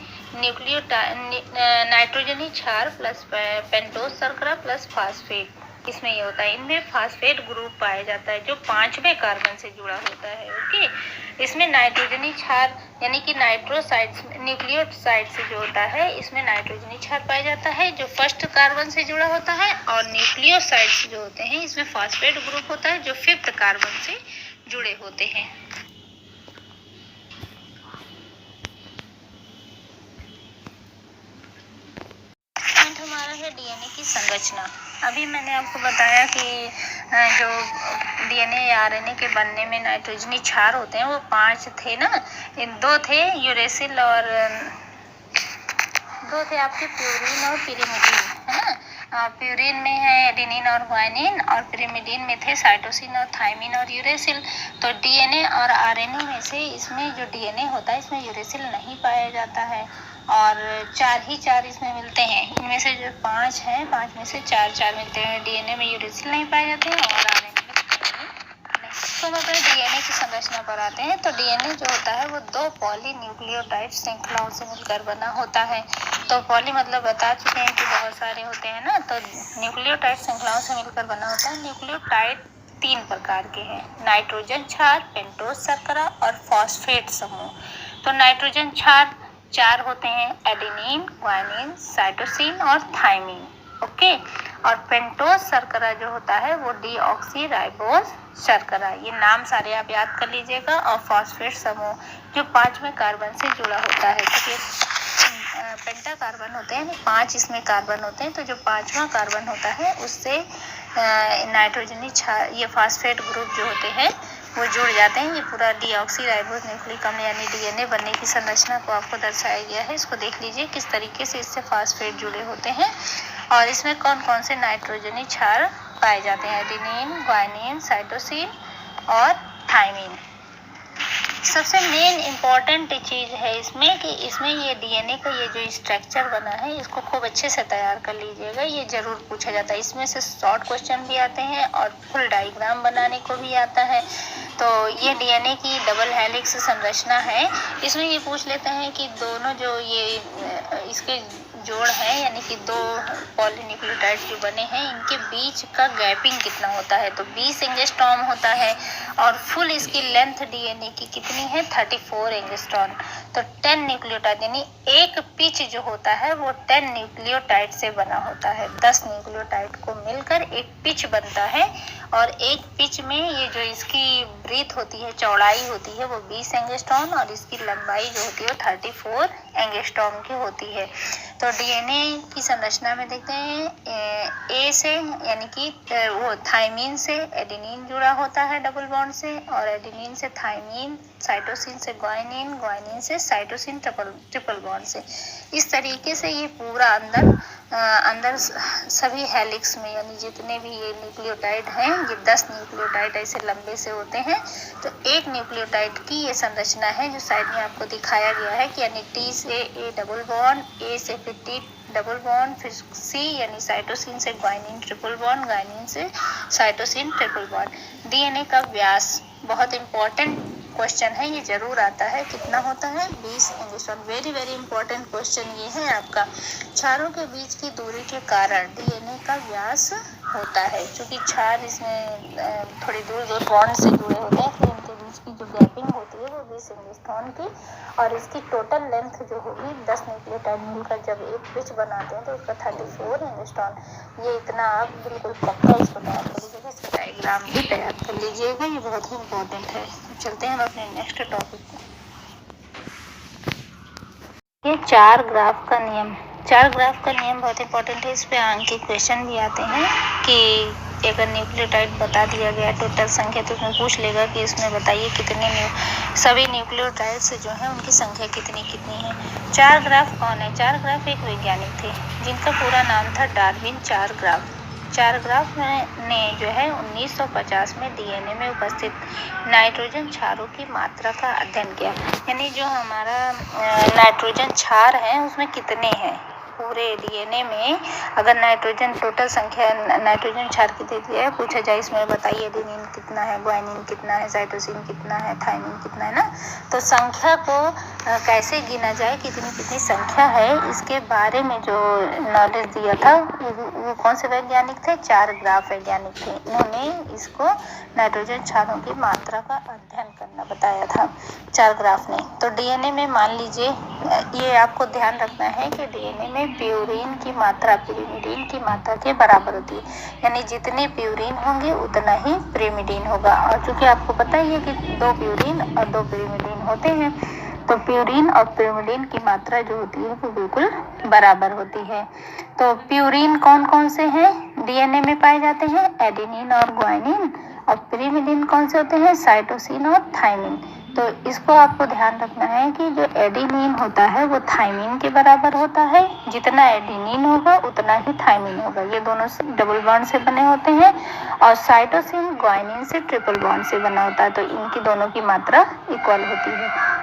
नाइट्रोजनी क्षार प्लस पेंटोस शर्करा प्लस फास्फेट, इसमें ये होता है। इनमें फास्फेट ग्रुप पाया जाता है जो 5वें कार्बन से जुड़ा होता है। ओके, इसमें नाइट्रोजनी क्षार यानी कि नाइट्रोसाइड्स न्यूक्लियोसाइड से जो होता है इसमें नाइट्रोजनी क्षार पाया जाता है जो फर्स्ट कार्बन से जुड़ा होता है, और न्यूक्लियोसाइड्स जो होते हैं इसमें फास्फेट ग्रुप होता है जो 5th कार्बन से जुड़े होते हैं। हमारा है डीएनए की संरचना। अभी मैंने आपको बताया कि जो डीएनए या आरएनए के बनने में नाइट्रोजनी क्षार होते हैं वो 5 थे ना, 2 थे यूरेसिल और 2 थे आपके प्यूरिन और पिरिमिडीन, है ना। प्यूरिन में है एडेनिन और ग्वानिन, और पिरिमिडीन में थे साइटोसिन और थायमिन और यूरेसिल। तो डीएनए और आरएनए में से इसमें जो डीएनए होता है इसमें यूरेसिल नहीं पाया जाता है, और 4 इसमें मिलते हैं। इनमें से जो 5 हैं 5 में से 4 मिलते हैं। डीएनए में यूरेसिल नहीं पाए जाते हैं और आरएनए में नहीं। तो हम अपने डीएनए की संरचना पर आते हैं। तो डीएनए जो होता है वो 2 पॉलीन्यूक्लियोटाइड श्रृंखलाओं से मिलकर बना होता है। तो पॉली मतलब बता चुके हैं कि बहुत सारे होते हैं ना, तो न्यूक्लियोटाइड श्रृंखलाओं से मिलकर बना होता है। न्यूक्लियोटाइड 3 प्रकार के हैं, नाइट्रोजन क्षार, पेंटोस शर्करा और फॉस्फेट समूह। तो नाइट्रोजन क्षार 4 होते हैं, एडेनिन, ग्वानिन, साइटोसिन और थायमिन। ओके, और पेंटोस शर्करा जो होता है वो डीऑक्सीराइबोस शर्करा, ये नाम सारे आप याद कर लीजिएगा। और फॉस्फेट समूह जो 5वें कार्बन से जुड़ा होता है, क्योंकि पेंटा कार्बन होते हैं 5 इसमें कार्बन होते हैं, तो जो 5वां कार्बन होता है उससे नाइट्रोजनी क्षार ये फास्फेट ग्रुप जो होते हैं वो जुड़ जाते हैं। ये पूरा डीऑक्सीराइबोस न्यूक्लिक अम्ल यानी डीएनए बनने की संरचना को आपको दर्शाया गया है। इसको देख लीजिए किस तरीके से इससे फास्फेट जुड़े होते हैं, और इसमें कौन कौन से नाइट्रोजनी क्षार पाए जाते हैं, एडेनिन, ग्वानिन, साइटोसिन और थायमिन। सबसे मेन इम्पॉर्टेंट चीज़ है इसमें कि इसमें ये डीएनए का ये जो स्ट्रक्चर बना है इसको खूब अच्छे से तैयार कर लीजिएगा, ये जरूर पूछा जाता है। इसमें से शॉर्ट क्वेश्चन भी आते हैं और फुल डायग्राम बनाने को भी आता है। तो ये डीएनए की डबल हेलिक्स संरचना है। इसमें ये पूछ लेते हैं कि दोनों जो ये इसके जोड़ है यानी कि 2 पॉलीन्यूक्लियोटाइड जो बने हैं इनके बीच का गैपिंग कितना होता है, तो 20 एंगस्ट्रॉम होता है। और फुल इसकी लेंथ डीएनए की कितनी है, 34 एंगस्ट्रॉम। तो 10 न्यूक्लियोटाइड यानी एक पिच जो होता है वो 10 न्यूक्लियोटाइड से बना होता है। 10 न्यूक्लियोटाइड को मिलकर एक पिच बनता है, और एक पिच में ये जो इसकी ब्रीथ होती है, चौड़ाई होती है वो 20 एंगस्ट्रॉम, और इसकी लंबाई जो होती है वो 34 एंगस्ट्रॉम की होती है। तो डीएनए की संरचना में देखते हैं ए से यानी कि वो थायमिन से एडेनिन जुड़ा होता है डबल बॉन्ड से, और एडेनिन से थायमिन, साइटोसिन से ग्वानिन, ग्वानिन से साइटोसिन ट्रिपल बॉन्ड से। इस तरीके से ये पूरा अंदर सभी हेलिक्स में यानी जितने भी ये न्यूक्लियोटाइड हैं ये 10 न्यूक्लियोटाइड ऐसे लंबे से होते हैं। तो एक न्यूक्लियोटाइड की ये संरचना है जो साइड में आपको दिखाया गया है कि यानी टी से ए डबल बॉन्ड, ए से फिर टी डबल बॉन्ड, फिर सी यानी साइटोसिन से ग्वानिन ट्रिपल बॉन्ड, ग्वानिन से साइटोसिन ट्रिपल बॉन्ड। डीएनए का व्यास बहुत इंपॉर्टेंट क्वेश्चन है, ये जरूर आता है, कितना होता है 20 angstrom. Very very important question ये है आपका। क्षारों के बीच की दूरी के कारण डीएनए का व्यास होता है, क्योंकि क्षार इसमें थोड़ी दूर दूर बॉन्ड से जुड़े होते हैं तो इनके बीच बीच की जो गैपिंग होती है वो 20 एंगस्ट्रॉन की, और इसकी टोटल लेंथ जो होगी 10 न्यूक्लियोटाइड मिलकर जब एक पिच बनाते हैं तो उसका 34 एंगस्ट्रॉन। ये इतना आप बिल्कुल पक्का इसको तैयार कर लीजिएगा, इसका डायग्राम भी तैयार कर लीजिएगा, ये बहुत ही इंपॉर्टेंट है। चलते हैं हम अपने नेक्स्ट टॉपिक पर। ये 4 ग्राफ का नियम। 4 ग्राफ का नियम बहुत इंपॉर्टेंट है, इस पे अंक के क्वेश्चन भी आते हैं कि अगर न्यूक्लियोटाइड बता दिया गया टोटल संख्या तो उसमें पूछ लेगा कि इसमें बताइए कितने सभी न्यूक्लियोटाइड्स जो हैं उनकी संख्या कितनी कितनी है। 4 ग्राफ कौन है? 4 ग्राफ एक वैज्ञानिक थे जिनका पूरा नाम था डार्विन 4 ग्राफ। 4 ग्राफ ने जो है 1950 में डीएनए में उपस्थित नाइट्रोजन क्षारों की मात्रा का अध्ययन किया, यानी जो हमारा नाइट्रोजन क्षार है उसमें कितने हैं पूरे डीएनए में। अगर नाइट्रोजन टोटल संख्या नाइट्रोजन क्षार कितनी दी है पूछा जाए, इसमें बताइए एडेनिन कितना है, ग्वानिन कितना है, साइटोसिन कितना है, थाइमिन कितना है ना। तो संख्या को कैसे गिना जाए, कितनी कितनी संख्या है, इसके बारे में जो नॉलेज दिया था वो कौन से वैज्ञानिक थे? 4 ग्राफ वैज्ञानिक थे। इन्होंने इसको नाइट्रोजन क्षारों की मात्रा का अध्ययन करना बताया था 4 ग्राफ ने। तो डीएनए में मान लीजिए, ये आपको ध्यान रखना है कि डीएनए में प्यूरिन की मात्रा पिरिमिडीन की मात्रा के बराबर होती है, यानी जितने प्यूरिन होंगे उतना ही पिरिमिडीन होगा। और चूंकि आपको पता ही है कि 2 प्यूरिन और 2 पिरिमिडीन होते हैं, तो प्यूरिन और पिरिमिडीन की मात्रा जो होती है वो बिल्कुल बराबर होती है। तो प्यूरिन कौन कौन से हैं डीएनए में पाए जाते हैं? एडेनिन और ग्वानिन। और पिरिमिडीन कौन से होते हैं? साइटोसिन और थाइमिन। तो इसको आपको ध्यान रखना है कि जो एडेनिन होता है वो थाइमिन के बराबर होता है, जितना एडेनिन होगा उतना ही थाइमिन होगा। ये दोनों डबल बॉन्ड से बने होते हैं, और साइटोसिन ग्वानिन से ट्रिपल बॉन्ड से बना होता है, तो इनकी दोनों की मात्रा इक्वल होती है।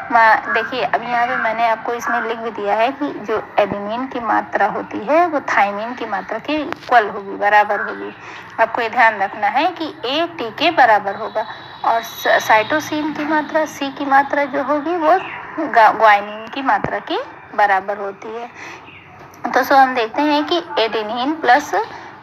देखिए अब यहाँ पे मैंने आपको इसमें लिख भी दिया है कि जो एडेनिन की मात्रा होती है वो थाइमिन की मात्रा के इक्वल होगी, बराबर होगी। आपको ये ध्यान रखना है कि AT के बराबर होगा, और साइटोसिन की मात्रा C की मात्रा जो होगी वो ग्वानिन की मात्रा के बराबर होती है। तो सो हम देखते हैं कि एडेनिन प्लस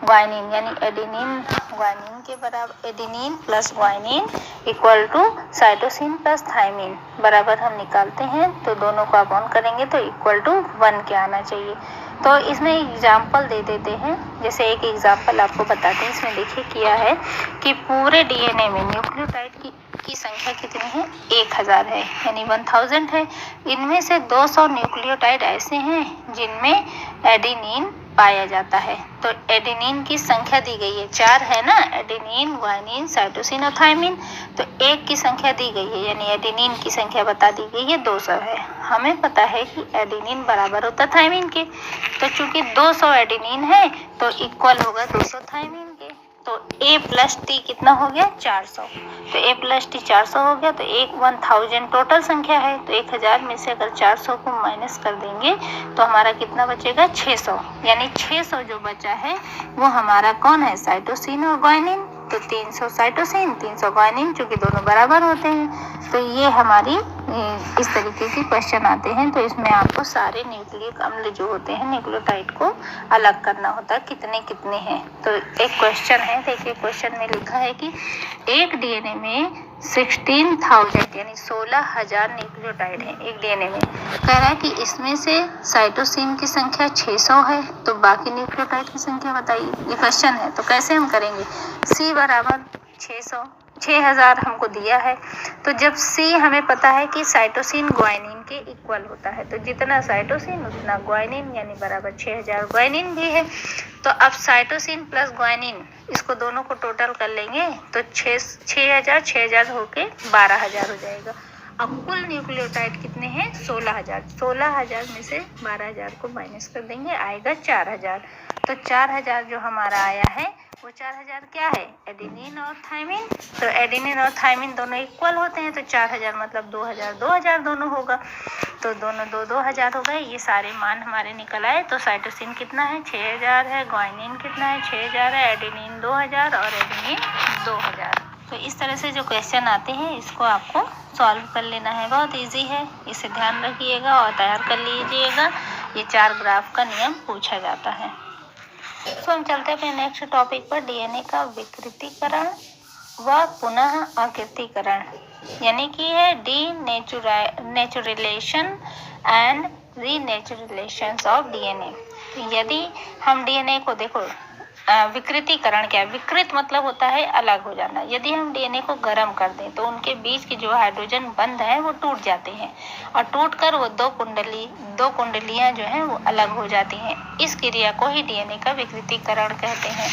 ग्वानिन यानी एडेनिन ग्वानिन के बराबर, adenine plus guanine equal to cytosine plus thymine बराबर हम निकालते हैं। तो दोनों को आप ऑन करेंगे तो इक्वल टू 1 के आना चाहिए। तो इसमें एग्जाम्पल दे देते हैं, जैसे एक एग्जाम्पल आपको बताते हैं। इसमें देखिए किया है कि पूरे डीएनए में न्यूक्लियोटाइड की संख्या कितनी है? 1000 है, यानी 1000 है। इनमें से 200 न्यूक्लियोटाइड ऐसे हैं जिनमें एडेनिन पाया जाता है। तो एडेनिन की संख्या दी गई है, 4 है ना, एडेनिन, ग्वानिन, साइटोसिन और थाइमिन। तो एक की संख्या दी गई है, यानी एडेनिन की संख्या बता दी गई है 200 है। हमें पता है कि एडेनिन बराबर होता है थाइमिन के, तो चूंकि 200 एडेनिन है तो इक्वल होगा 200 थाइमिन के। तो A प्लस T कितना हो गया? 400। तो A प्लस T 400 हो गया। तो 1000 टोटल संख्या है, तो 1000 में से अगर 400 को माइनस कर देंगे तो हमारा कितना बचेगा? 600। यानी 600 जो बचा है वो हमारा कौन है? साइटोसिन और ग्वानिन। तो 300 साइटोसिन 300 ग्वानिन, चूंकि दोनों बराबर होते हैं। तो ये हमारी इस तरीके के क्वेश्चन आते हैं। तो इसमें आपको सारे न्यूक्लिक अम्ल जो होते हैं न्यूक्लियोटाइड को अलग करना होता है, कितने कितने हैं। तो एक क्वेश्चन है, देखिए क्वेश्चन में लिखा है कि एक डीएनए में 16,000 यानी 16,000 न्यूक्लियोटाइड है एक डीएनए में। कह रहा है कि इसमें से साइटोसिन की संख्या 600 है, तो बाकी न्यूक्लियोटाइड की संख्या बताइए। ये क्वेश्चन है, तो कैसे हम करेंगे? C बराबर 600, 6000 हमको दिया है। तो जब C हमें पता है कि साइटोसिन ग्वानिन के इक्वल होता है, तो जितना साइटोसिन उतना ग्वानिन, यानी बराबर 6000 ग्वानिन भी है। तो अब साइटोसिन प्लस ग्वानिन इसको दोनों को टोटल कर लेंगे तो 6000 होके 12000 हो जाएगा। अब कुल न्यूक्लियोटाइड कितने हैं? 16000। 16000 में से 12000 को माइनस कर देंगे, आएगा 4000। तो 4000 जो हमारा आया है वो 4000 क्या है? एडेनिन और थाइमिन। तो एडेनिन और थाइमिन दोनों इक्वल होते हैं, तो 4000 मतलब 2000 2000 दोनों होगा। तो दोनों 2000 हो गए। ये सारे मान हमारे निकल आए। तो साइटोसिन कितना है? 6000 है। ग्वानिन कितना है? 6000 है। एडेनिन 2000 और एडेनिन 2000। तो इस तरह से जो क्वेश्चन आते हैं इसको आपको सॉल्व कर लेना है, बहुत इजी है। इसे ध्यान रखिएगा और तैयार कर लीजिएगा। ये 4 ग्राफ का नियम पूछा जाता है। तो हम चलते हैं अपने नेक्स्ट टॉपिक पर, डीएनए का विकृतीकरण। व पुनः आकृतिकरण, यानी कि है denaturation and renaturation of DNA. यदि हम डीएनए को देखो, विकृतीकरण क्या है? विकृत मतलब होता है अलग हो जाना। यदि हम डीएनए को गर्म कर दें तो उनके बीच के जो हाइड्रोजन बंध है वो टूट जाते हैं और टूटकर वो दो कुंडलियां जो हैं वो अलग हो जाती हैं। इस क्रिया को ही डीएनए का विकृतीकरण कहते हैं।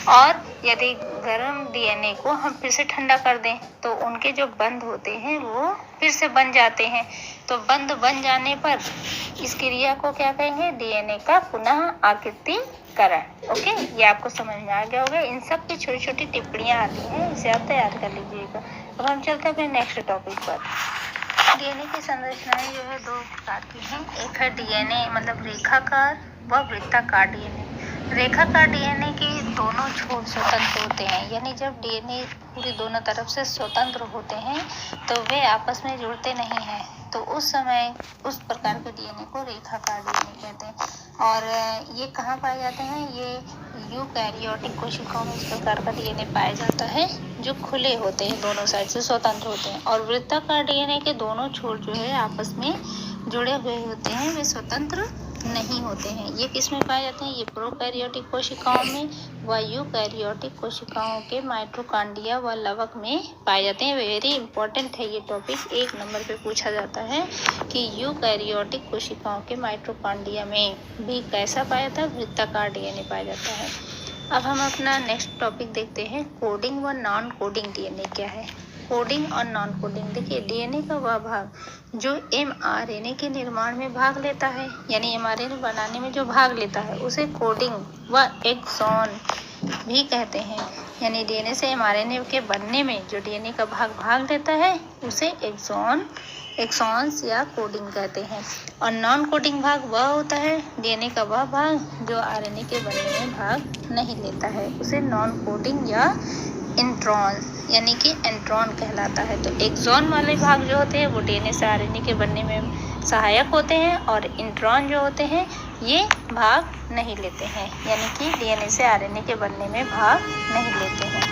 और यदि गर्म डीएनए को हम फिर से ठंडा कर दें तो उनके जो बंध होते हैं वो फिर से बन जाते हैं। तो बंध बन जाने पर इस क्रिया को क्या कहेंगे? डीएनए का पुनः आकृतिकरण। ओके, ये आपको समझ में आ गया होगा। इन सब की छोटी छोटी टिप्पणियां आती हैं, इसे आप तैयार कर लीजिएगा। अब हम चलते हैं फिर नेक्स्ट टॉपिक पर। डीएनए की संरचनाएं जो है दो प्रकार की हैं। एक है डीएनए मतलब रेखाकार व वृत्ताकार डीएनए। रेखाकार डीएनए के दोनों छोर स्वतंत्र होते हैं, यानी जब डीएनए पूरी दोनों तरफ से स्वतंत्र होते हैं तो वे आपस में जुड़ते नहीं हैं, तो उस समय उस प्रकार के डीएनए को रेखाकार डीएनए कहते हैं। और ये कहाँ पाए जाते हैं? ये यूकैरियोटिक कोशिकाओं में इस प्रकार का डीएनए पाया जाता है जो खुले होते हैं, दोनों साइड से स्वतंत्र होते हैं। और वृत्ताकार डीएनए के दोनों छोर जो है आपस में जुड़े हुए होते हैं, वे स्वतंत्र नहीं होते हैं। ये किस में पाए जाते हैं? ये प्रोकैरियोटिक कोशिकाओं में व यूकैरियोटिक कोशिकाओं के माइटोकॉन्ड्रिया व लवक में पाए जाते हैं। वेरी इंपॉर्टेंट है ये टॉपिक, 1 नंबर पे पूछा जाता है कि यूकैरियोटिक कोशिकाओं के माइटोकॉन्ड्रिया में भी कैसा पाया जाता है? वृत्ताकार डीएनए पाया जाता है। अब हम अपना नेक्स्ट टॉपिक देखते हैं, कोडिंग व नॉन कोडिंग डीएनए क्या है। कोडिंग और नॉन कोडिंग, देखिए डीएनए का वह भाग जो एमआरएनए के निर्माण में भाग लेता है, यानी एमआरएनए बनाने में जो भाग लेता है उसे कोडिंग व एक्सॉन भी कहते हैं। यानी डीएनए से एमआरएनए के बनने में जो डीएनए का भाग लेता है उसे एक्सॉन्स या कोडिंग कहते हैं। और नॉन कोडिंग भाग वह होता है डीएनए का वह भाग जो आरएनए के बनने में भाग नहीं लेता है, उसे नॉन कोडिंग या इंट्रॉन यानी कि एंट्रॉन कहलाता है। तो एक्सॉन वाले भाग जो होते हैं वो डीएनए से आरएनए के बनने में सहायक होते हैं और इंट्रॉन जो होते हैं ये भाग नहीं लेते हैं, यानी कि डीएनए से आरएनए के बनने में भाग नहीं लेते हैं।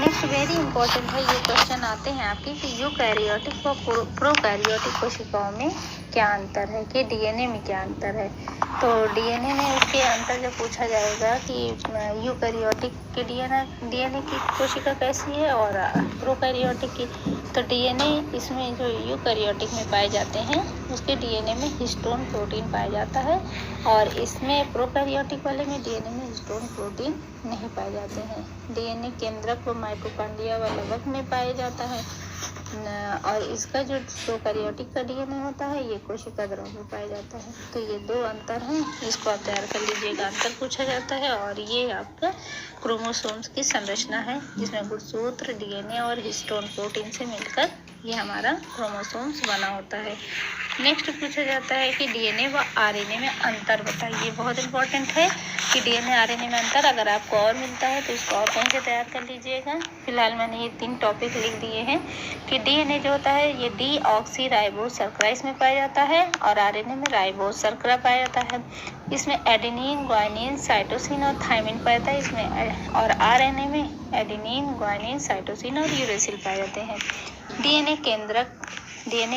नेक्स्ट वेरी इंपॉर्टेंट है, ये क्वेश्चन आते हैं आपके कि यूकैरियोटिक व प्रोकैरियोटिक कोशिकाओं में क्या अंतर है, कि डीएनए में क्या अंतर है। तो डीएनए में उसके अंतर जब पूछा जाएगा कि यूकैरियोटिक के डीएनए की कोशिका कैसी है और प्रोकैरियोटिक की, तो डीएनए इसमें जो यूकैरियोटिक में पाए जाते हैं उसके डीएनए में हिस्टोन प्रोटीन पाया जाता है और इसमें प्रोकैरियोटिक वाले में डीएनए में हिस्टोन प्रोटीन नहीं पाए जाते हैं। डीएनए केंद्रक व माइटोकॉन्ड्रिया व लवक में पाया जाता है और इसका जो प्रोकैरियोटिक का डीएनए होता है ये कोशिका द्रव में पाया जाता है। तो ये दो अंतर हैं, इसको आप तैयार कर लीजिएगा। अंतर पूछा जाता है और ये आपका क्रोमोसोम्स की संरचना है जिसमें गुणसूत्र, डीएनए और हिस्टोन प्रोटीन से मिलकर ये हमारा क्रोमोसोम्स बना होता है। नेक्स्ट पूछा जाता है कि डीएनए व आरएनए में अंतर बताइए। बहुत इंपॉर्टेंट है कि डीएनए आरएनए में अंतर, अगर आपको और मिलता है तो इसको और कहीं से तैयार कर लीजिएगा। फिलहाल मैंने ये 3 टॉपिक लिख दिए हैं कि डीएनए जो होता है ये डीऑक्सीराइबोस शर्करा इसमें पाया जाता है और आरएनए में राइबोस शर्करा पाया जाता है। इसमें एडेनिन, ग्वानिन, साइटोसिन और थायमिन पाया जाता है इसमें, और आरएनए में एडेनिन, ग्वानिन, साइटोसिन और यूरेसिल पाए जाते हैं। डीएनए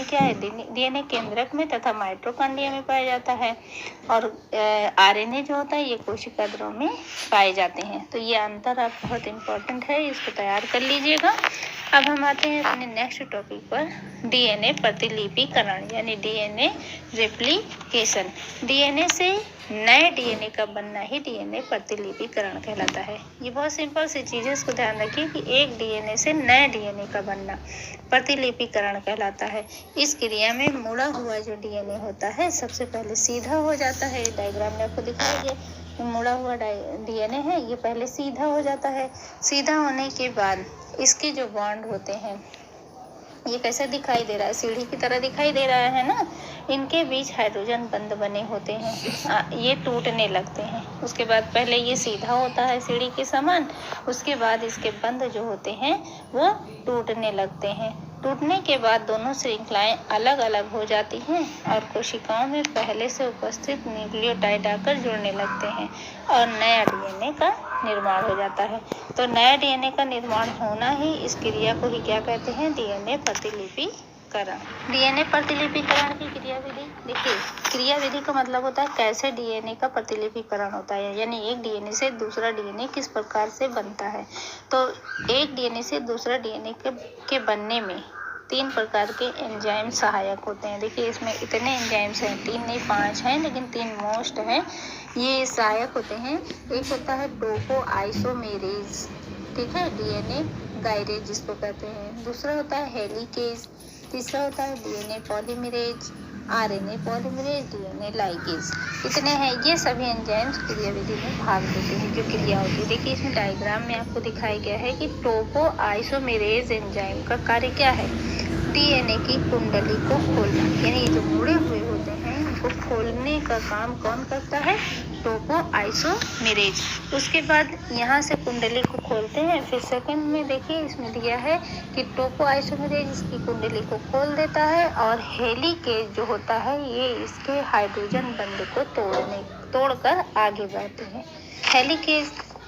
क्या है? डीएनए केंद्रक में तथा माइटोकॉन्ड्रिया में पाया जाता है और आरएनए जो होता है ये कोशिका द्रव में पाए जाते हैं। तो ये अंतर आप बहुत इंपॉर्टेंट है, इसको तैयार कर लीजिएगा। अब हम आते हैं अपने नेक्स्ट टॉपिक पर, डीएनए प्रतिलिपिकरण यानी डीएनए रेप्लिकेशन। डीएनए से नए डीएनए का बनना ही डीएनए प्रतिलिपिकरण कहलाता है। ये बहुत सिंपल सी चीज़ है, इसको ध्यान रखिए कि एक डीएनए से नए डीएनए का बनना प्रतिलिपिकरण कहलाता है। इस क्रिया में मुड़ा हुआ जो डीएनए होता है सबसे पहले सीधा हो जाता है। डायग्राम में आपको दिखाया गया मुड़ा हुआ डीएनए है, ये पहले सीधा हो जाता है। सीधा होने के बाद इसके जो बॉन्ड होते हैं ये कैसे दिखाई दे रहा है? सीढ़ी की तरह दिखाई दे रहा है ना। इनके बीच हाइड्रोजन बंध बने होते हैं, ये टूटने लगते हैं। उसके बाद पहले ये सीधा होता है सीढ़ी के समान, उसके बाद इसके बंध जो होते हैं वो टूटने लगते हैं। टूटने के बाद दोनों श्रृंखलाएं अलग अलग हो जाती हैं और कोशिकाओं में पहले से उपस्थित न्यूक्लियोटाइड आकर जुड़ने लगते हैं और नया डीएनए का निर्माण हो जाता है। तो नया डीएनए का निर्माण होना ही इस क्रिया को ही क्या कहते हैं? डीएनए प्रतिलिपिकरण। डीएनए प्रतिलिपिकरण की क्रियाविधि देखिए, क्रियाविधि का मतलब होता है कैसे डीएनए का प्रतिलिपिकरण होता है, यानी एक डीएनए से दूसरा डीएनए किस प्रकार से बनता है। तो एक डीएनए से दूसरा डीएनए के बनने में 3 प्रकार के एंजाइम सहायक होते हैं। देखिए इसमें इतने एंजाइम्स हैं, 3 नहीं 5 हैं, लेकिन 3 मोस्ट हैं। ये सहायक होते हैं। एक होता है टोपो आइसोमेरेज, ठीक है, डीएनए गायरेज जिसको कहते हैं। दूसरा होता है हेलिकेज। तीसरा होता है DNA polymerase, RNA polymerase, DNA ligase. इतने हैं। ये सभी एंजाइम्स क्रियाविधि में भाग लेते हैं, जो क्रिया होती है। देखिए इसमें डायग्राम में आपको दिखाया गया है कि टोपो आइसोमेरेज एंजाइम का कार्य क्या है? डीएनए की कुंडली को खोलना, यानी जो मुड़े हुए होते हैं उनको खोलने का काम कौन करता है? टोपो आइसोमेरेज। उसके बाद यहाँ से कुंडली को खोलते हैं। फिर सेकंड में देखिए इसमें दिया है कि टोपो आइसोमेरेज इसकी कुंडली को खोल देता है और हेलिकेज जो होता है ये इसके हाइड्रोजन बंध को तोड़कर आगे बढ़ते हैं।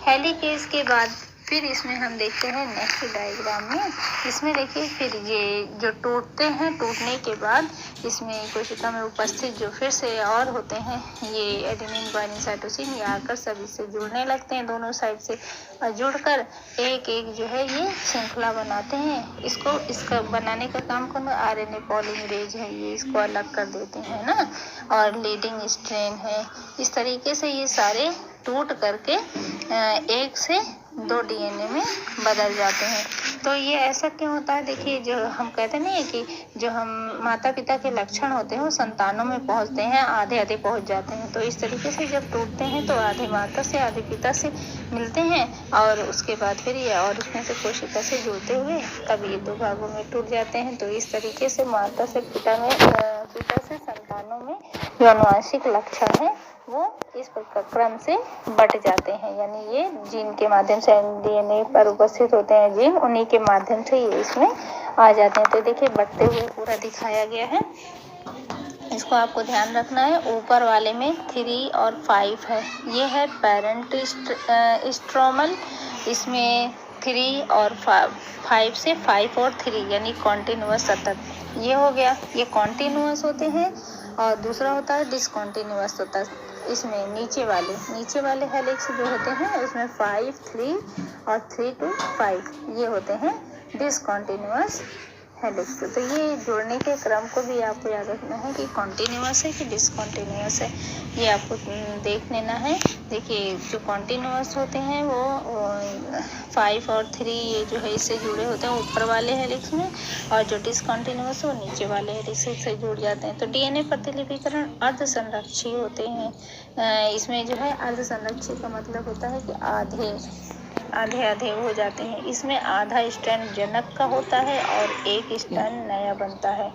हेलिकेज के बाद फिर इसमें हम देखते हैं नेक्स्ट डायग्राम में। इसमें देखिए फिर ये जो टूटते हैं, टूटने के बाद इसमें कोशिका में उपस्थित जो फिर से और होते हैं ये एडेनिन ग्वानिन साइटोसिन, ये आकर सब इससे जुड़ने लगते हैं दोनों साइड से, और जुड़कर एक एक जो है ये श्रृंखला बनाते हैं। इसका बनाने का काम कौन? आरएनए पॉलीमरेज है, ये इसको अलग कर देते हैं ना, और लीडिंग स्ट्रेन है। इस तरीके से ये सारे टूट करके एक से 2 डीएनए में बदल जाते हैं। तो ये ऐसा क्यों होता है? देखिए जो हम कहते नहीं है कि जो हम माता पिता के लक्षण होते हैं वो संतानों में पहुंचते हैं, आधे आधे पहुंच जाते हैं। तो इस तरीके से जब टूटते हैं तो आधे माता से आधे पिता से मिलते हैं और उसके बाद फिर ये और उसमें से कोशिका से जुड़ते हुए तब ये 2 भागों में टूट जाते हैं। तो इस तरीके से माता से पिता से संतानों में जो आनुवंशिक लक्षण है वो इस क्रम से बट जाते हैं, यानी ये जीन के माध्यम से डीएनए पर उपस्थित होते हैं जीन, उन्हीं के माध्यम से ये इसमें आ जाते हैं। तो देखिए बढ़ते हुए पूरा दिखाया गया है, इसको आपको ध्यान रखना है। ऊपर वाले में 3 और 5 है, ये है पेरेंट स्ट्रोमल, इसमें 3 और 5 से 5 और 3 यानी कॉन्टिन्यूअस सतत, ये हो गया, ये कॉन्टिन्यूअस होते हैं। और दूसरा होता है डिसकॉन्टिन्यूअस होता है, इसमें नीचे वाले हेलिक्स जो होते हैं उसमें 5, 3 और 3 to 5 ये होते हैं डिसकॉन्टिन्यूअस हेलिक्स। तो ये जोड़ने के क्रम को भी आपको याद रखना है कि कॉन्टिन्यूअस है कि डिसकॉन्टिन्यूअस है, ये आपको देख लेना है। देखिए जो कॉन्टिन्यूअस होते हैं वो 5 और 3 ये जो है इससे जुड़े होते हैं ऊपर वाले हेलिक्स में, और जो डिसकॉन्टिन्यूअस वो नीचे वाले हेलिक्स से जुड़ जाते हैं। तो डीएनए प्रतिलिपिकरण अर्धसंरक्षी होते हैं। इसमें जो है अर्धसंरक्षी का मतलब होता है कि आधे हो जाते हैं। इसमें आधा स्ट्रैंड जनक का होता है और एक स्ट्रैंड नया बनता है।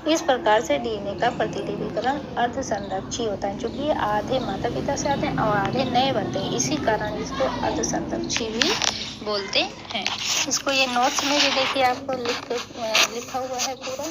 इस प्रकार से डीएनए का प्रतिलिपिकरण अर्धसंरक्षी होता है, क्योंकि ये आधे माता पिता से आते हैं और आधे नए बनते हैं, इसी कारण इसको अर्धसंरक्षी भी बोलते हैं। इसको ये नोट्स में भी देखिए आपको लिखा हुआ है पूरा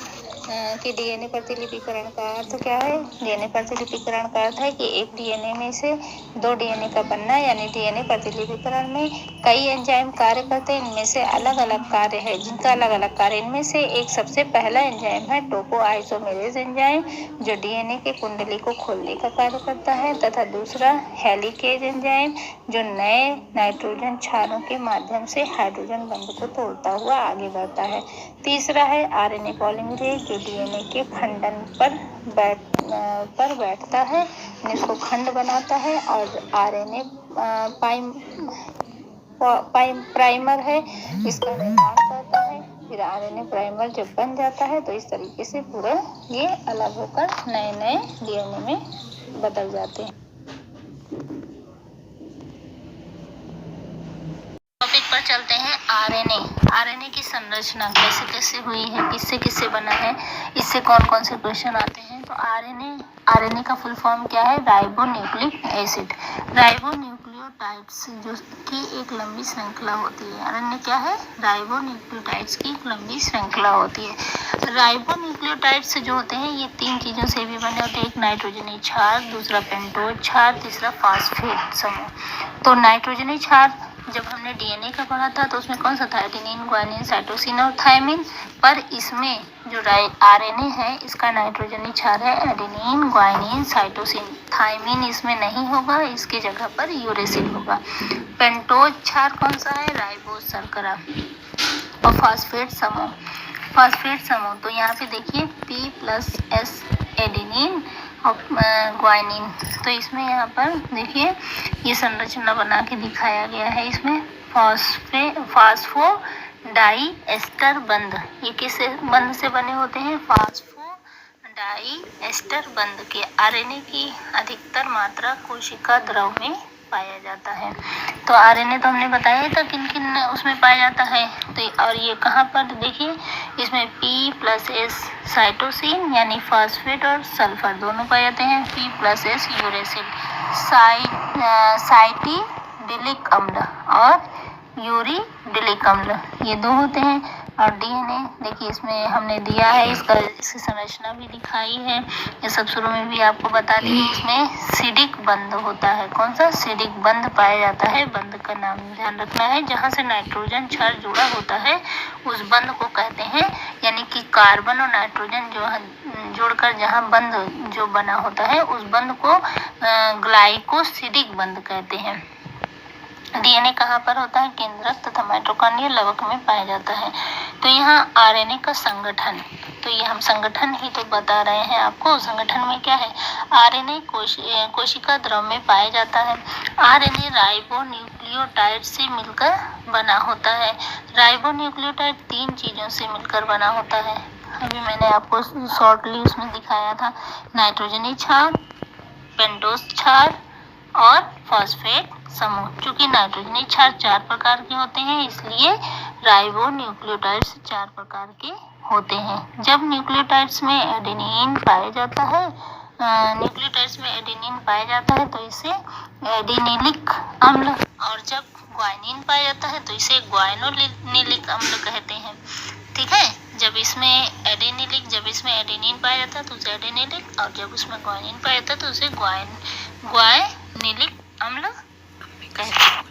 कि डीएनए प्रतिलिपिकरण का अर्थ क्या है। डीएनए प्रतिलिपिकरण का अर्थ है कि एक डीएनए में से 2 डीएनए का बनना, यानी डीएनए प्रतिलिपिकरण में कई एंजाइम कार्य करते हैं, इनमें से अलग अलग कार्य है जिनका अलग अलग कार्य। इनमें से एक सबसे पहला एंजाइम है टोपो आइसोमेरेज एंजाइम, जो डीएनए के कुंडली को खोलने का कार्य करता है, तथा दूसरा हेलिकेज एंजाइम जो नए नाइट्रोजन क्षारों के माध्यम से हाइड्रोजन बंध को तोड़ता हुआ आगे बढ़ता है। तीसरा है आरएनए पॉलीमरेज जो डीएनए के खंडन पर बैठता है, इसको खंड बनाता है, और आरएनए प्राइमर है इसका निर्माण करता है। फिर आरएनए प्राइमर जब बन जाता है तो इस तरीके से पूरा ये अलग होकर नए नए डीएनए में बदल जाते हैं। टॉपिक पर चलते हैं आरएनए की संरचना कैसे कैसे हुई है, किससे किससे बना है, इससे कौन कौन से क्वेश्चन आते हैं। तो आरएनए का फुल फॉर्म क्या है? Ribonucleic acid. राइबोन्यूक्लियोटाइड न्यूक्लियोटाइड्स जो की एक लंबी श्रृंखला होती है। आरएनए क्या है? राइबोन्यूक्लियोटाइड्स की एक लंबी श्रृंखला होती है। राइबोन्यूक्लियोटाइड्स जो होते हैं ये 3 चीज़ों से भी बने होते हैं। एक नाइट्रोजनी क्षार, दूसरा पेंटोज क्षार, तीसरा फास्फेट समूह। तो नाइट्रोजनी क्षार जब हमने डीएनए का पढ़ा था तो उसमें कौन सा था? एडेनिन, ग्वानिन, साइटोसिन और थायमिन। पर इसमें जो आरएनए है इसका नाइट्रोजनी क्षार है एडेनिन, ग्वानिन, साइटोसिन। थायमिन इसमें नहीं होगा, इसकी जगह पर यूरेसिल होगा। पेंटोज क्षार कौन सा है? राइबोज शर्करा। और फास्फेट समूह तो यहाँ पे देखिए P+S एडेनिन और ग्वानिन। तो इसमें यहाँ पर देखिए ये संरचना बना के दिखाया गया है। इसमें फास्फोडाइएस्टर बंध, ये किस बंध से बने होते हैं? फास्फोडाइएस्टर बंध के आरएनए की अधिकतर मात्रा कोशिका द्रव में पाया जाता है। तो आरएनए तो हमने बताया था किन किन उसमें पाया जाता है। तो और ये कहाँ पर देखिए इसमें P+S साइटोसिन यानी फास्फेट और सल्फर दोनों पाए जाते हैं। P+S यूरेसिल, साइटिडिलिक अम्ल और यूरिडिलिक अम्ल ये 2 होते हैं। और डीएनए देखिए इसमें हमने दिया है, इसकी संरचना भी दिखाई है। ये सब शुरू में भी आपको बता दी। इसमें सिडिक बंध होता है। कौन सा? सिडिक बंध पाया जाता है। बंध का नाम ध्यान रखना है। जहाँ से नाइट्रोजन क्षार जुड़ा होता है उस बंध को कहते हैं, यानी कि कार्बन और नाइट्रोजन जो जोड़कर जहाँ बंध जो बना होता है उस बंध को ग्लाइकोसिडिक बंध कहते हैं। डीएनए कहाँ पर होता है? केंद्रक तथा माइटोकॉन्ड्रियल लवक में पाया जाता है। तो यहाँ आरएनए का संगठन, तो ये हम संगठन ही तो बता रहे हैं आपको। संगठन में क्या है? आरएनए कोशिका द्रव में पाया जाता है। आरएनए राइबोन्यूक्लियोटाइड से मिलकर बना होता है। राइबोन्यूक्लियोटाइड 3 चीज़ों से मिलकर बना होता है। अभी मैंने आपको शॉर्टली उसमें दिखाया था, नाइट्रोजनी क्षार, पेंटोज क्षार और फास्फेट समूह। चूंकि नाइट्रोजनी क्षार 4 प्रकार के होते हैं इसलिए राइबोन्यूक्लियोटाइड्स 4 प्रकार के होते हैं। जब न्यूक्लियोटाइड्स में एडेनिन पाया जाता है तो इसे एडिनिलिक अम्ल, और जब ग्वानिन पाया जाता है तो इसे ग्वाइनोलिनिक अम्ल कहते हैं। ठीक है, जब इसमें एडेनिन पाया जाता है तो उसे एडेनिलिक, और जब उसमें ग्वानिन पाया जाता है तो उसे ग्वाइनिलिक अम्ल कहते हैं।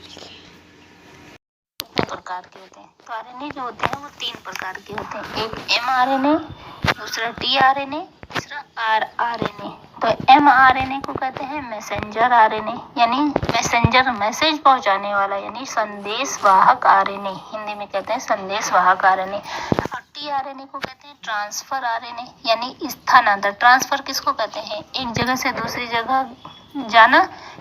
प्रकार के होते हैं। तो आरएनए जो होते हैं वो 3 प्रकार के होते हैं। एक mRNA, दूसरा tRNA, तीसरा rRNA। तो mRNA को कहते हैं मैसेंजर आरएनए, यानी मैसेज पहुंचाने वाला, यानी संदेशवाहक आरएनए। हिंदी में कहते हैं संदेशवाहक आरएनए। और tRNA को कहते हैं ट्रांसफर आरएनए, यानी स्थानांतर। ट्रांसफर किसको कहते हैं? एक जगह से दूसरी जगह जाना,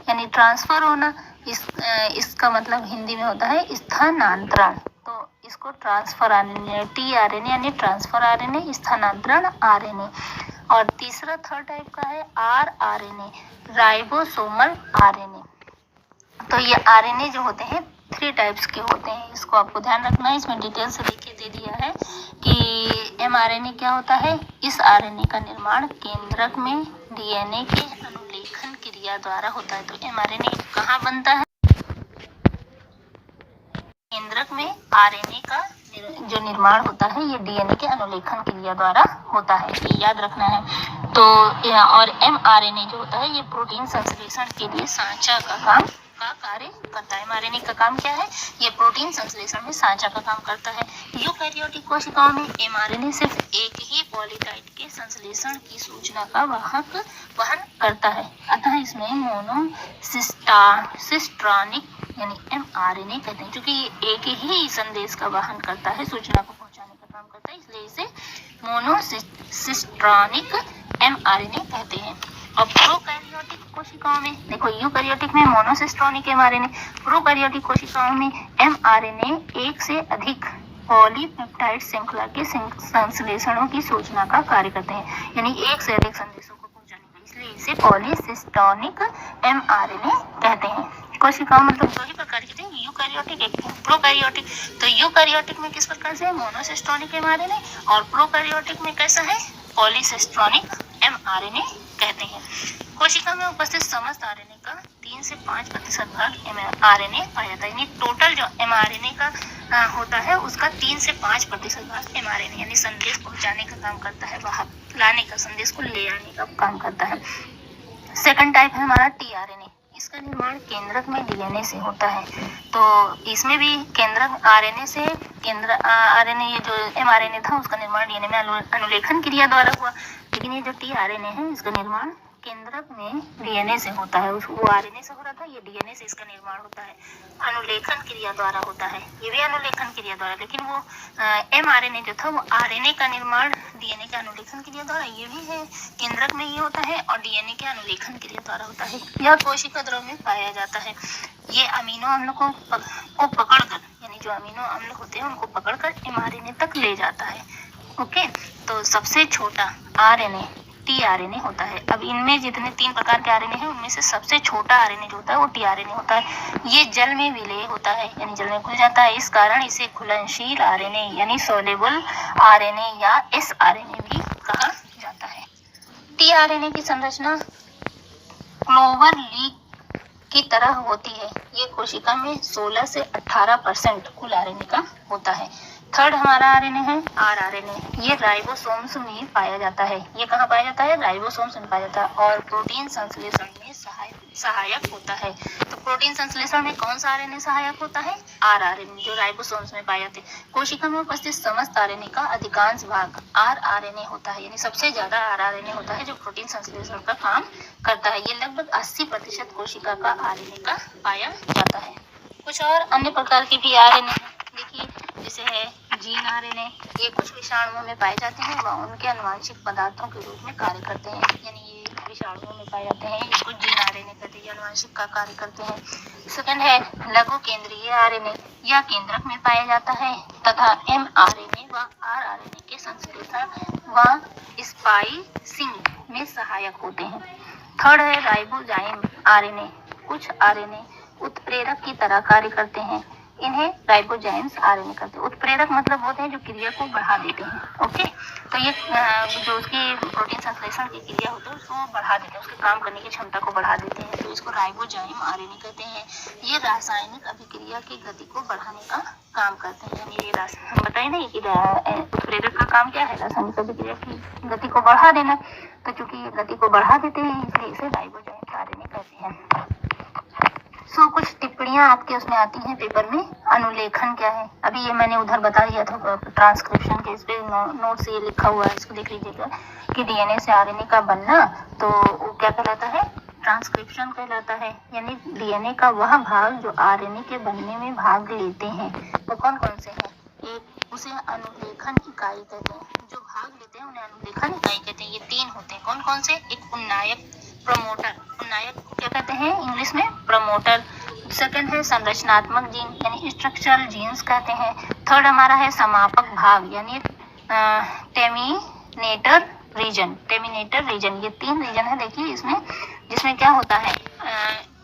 यानी ट्रांसफर होना। इसका मतलब हिंदी में होता है स्थानांतरण। तो इसको ट्रांसफर आरएनए, tRNA यानी ट्रांसफर आरएनए, स्थानांतरण आरएनए। और तीसरा थर्ड टाइप का है rRNA, राइबोसोमल आरएनए। तो ये आरएनए जो होते हैं 3 टाइप्स के होते हैं। इसको आपको ध्यान रखना है। इसमें डिटेल से देखिए दे दिया है कि mRNA क्या होता है। इस आरएनए का निर्माण केंद्रक में डीएनए के अनुलेखन क्रिया द्वारा होता है। तो mRNA कहाँ बनता है? केंद्रक में आरएनए का जो निर्माण होता है ये डीएनए के अनुलेखन क्रिया द्वारा होता है, ये याद रखना है। तो और mRNA जो होता है ये प्रोटीन संश्लेषण के लिए सांचा का कार्य करता है। mRNA का काम क्या है? ये प्रोटीन संश्लेषण में सांचा का काम करता है। यूकैरियोटिक कोशिकाओं में mRNA सिर्फ एक ही पॉलीटाइड के संश्लेषण की सूचना का वहन करता है। अतः इसमें मोनोसिस्ट्रॉनिक यानी mRNA कहते हैं। क्योंकि ये एक ही संदेश का वहन करता है, सूचना को पहुंचाने का काम करता है, इसलिए इसे मोनोसिस्ट्रॉनिक mRNA कहते हैं। और प्रोकैरियोटिक कोशिकाओं में देखो, यूकैरियोटिक में मोनोसिस्ट्रॉनिक mRNA, प्रोकैरियोटिक कोशिकाओं में mRNA एक से अधिक पॉलीपेप्टाइड श्रृंखला के संश्लेषणों की सूचना का कार्य करते हैं, यानी एक से अधिक संदेशों को पहुंचाने का, इसलिए इसे पॉलीसिस्टोनिक mRNA कहते हैं। कोशिकाओं मतलब 2 ही प्रकार की थी, यूकैरियोटिक एक प्रोकैरियोटिक। तो यूकैरियोटिक में किस प्रकार से मोनोसिस्ट्रॉनिक mRNA, और प्रोकैरियोटिक में कैसा है? पॉलीसिस्ट्रॉनिक mRNA कहते हैं। कोशिका में उपस्थित समस्त आरएनए का 3 से 5% भाग mRNA पाया जाता है। यानी टोटल जो mRNA का होता है उसका 3 से 5% भाग mRNA यानी संदेश पहुंचाने का काम करता है, बाहर लाने का, संदेश को ले आने का काम करता है। सेकंड टाइप है हमारा tRNA। इसका निर्माण केंद्रक में डीएनए से होता है। तो इसमें भी केंद्रक आरएनए से आरएनए ये जो mRNA था उसका निर्माण डीएनए में अनुलेखन क्रिया द्वारा हुआ। लेकिन ये जो tRNA है इसका निर्माण केंद्रक में डीएनए से होता है। वो आरएनए से हो रहा था, ये डीएनए से इसका निर्माण होता है, अनुलेखन क्रिया द्वारा होता है। ये भी अनुलेखन क्रिया द्वारा, लेकिन वो mRNA जो था वो आरएनए का निर्माण डीएनए के अनुलेखन क्रिया द्वारा, ये भी है केंद्रक में ये होता है और डीएनए के अनुलेखन क्रिया द्वारा होता है। यह कोशिका द्रव में पाया जाता है। ये अमीनो अम्ल को पकड़कर, यानी जो अमीनो अम्ल होते हैं उनको पकड़कर mRNA तक ले जाता है। ओके, तो सबसे छोटा आरएनए tRNA होता है। अब इनमें जितने 3 प्रकार के आरएनए हैं उनमें से सबसे छोटा आरएनए जो होता है वो tRNA होता है। ये जल में विलेय होता है, यानी जल में घुल जाता है। इस कारण इसे घुलनशील आरएनए यानी सोलेबल आरएनए या sRNA भी कहा जाता है। tRNA की संरचना क्लोवर लीफ की तरह होती है। ये कोशिका में 16 से 18% कुल आरएनए का होता है। थर्ड हमारा आरएनए है rRNA। ये राइबोसोम्स में पाया जाता है। ये कहाँ पाया जाता है? राइबोसोम्स में पाया जाता है और प्रोटीन संश्लेषण में सहायक होता है। तो प्रोटीन संश्लेषण में कौन सा आरएनए सहायक होता है? rRNA, जो राइबोसोम्स में पाए जाते हैं। कोशिका में उपस्थित समस्त आरएनए का अधिकांश भाग rRNA होता है, यानी सबसे ज्यादा rRNA होता है जो प्रोटीन संश्लेषण का काम करता है। ये लगभग 80% कोशिका का आरएनए का पाया जाता है। कुछ और अन्य प्रकार के भी आरएनए हैं, देखिए जैसे है जीन आरएनए। ये कुछ विषाणुओं में पाए जाते हैं व उनके अनुवांशिक पदार्थों के रूप में कार्य करते हैं, यानी ये विषाणुओं में पाए जाते हैं, इसको जीन आरएनए कहते हैं, ये अनुवांशिक का कार्य करते हैं। सेकंड है लघु केंद्रीय आरएनए। यह केंद्रक में पाया जाता है तथा mRNA व rRNA के संश्लेषण व स्पाइसिंग में सहायक होते हैं। थर्ड है राइबोजाइम आरएनए। कुछ आरएनए उत्प्रेरक की तरह कार्य करते हैं, इन्हें राइबोजाइम्स आरएनए कहते हैं। उत्प्रेरक मतलब होते हैं जो क्रिया को बढ़ा देते हैं। ओके, तो ये जो उसकी प्रोटीन संश्लेषण की क्रिया होती है उसको बढ़ा देते हैं, उसके काम करने की क्षमता को बढ़ा देते हैं, तो इसको राइबोजाइम आरएनए कहते हैं। ये रासायनिक अभिक्रिया की गति को बढ़ाने का काम करते हैं, यानी ये हम बताए ना कि उत्प्रेरक का काम क्या है? रासायनिक अभिक्रिया की गति को बढ़ा देना। तो चूंकि ये गति को बढ़ा देते हैं इसलिए इसे राइबोजाइम आरएनए कहते हैं। कुछ टिप्पणियां आपके उसमें आती हैं पेपर में। अनुलेखन क्या है? अभी ये मैंने उधर बता दिया था ट्रांसक्रिप्शन के, इस पे नोट से ये लिखा हुआ है, इसको देख लीजिएगा कि डीएनए से आरएनए का बनना तो वो क्या कहलाता है? ट्रांसक्रिप्शन कहलाता है, यानी डीएनए का वह भाग जो आरएनए के बनने में भाग लेते हैं। तो कौन कौन से हैं? एक उसे अनुलेखन इकाई कहते हैं, जो भाग लेते हैं उन्हें अनुलेखन इकाई कहते हैं। ये 3 होते हैं, कौन कौन से? एक उन्नायक, प्रमोटर, उन्नायक क्या कहते हैं इंग्लिश में? प्रमोटर। सेकंड है संरचनात्मक जीन, यानी स्ट्रक्चरल जीन्स कहते हैं। थर्ड हमारा है समापक भाग, यानी टेर्मिनेटर रीजन। ये 3 रीजन है देखिए इसमें, जिसमें क्या होता है?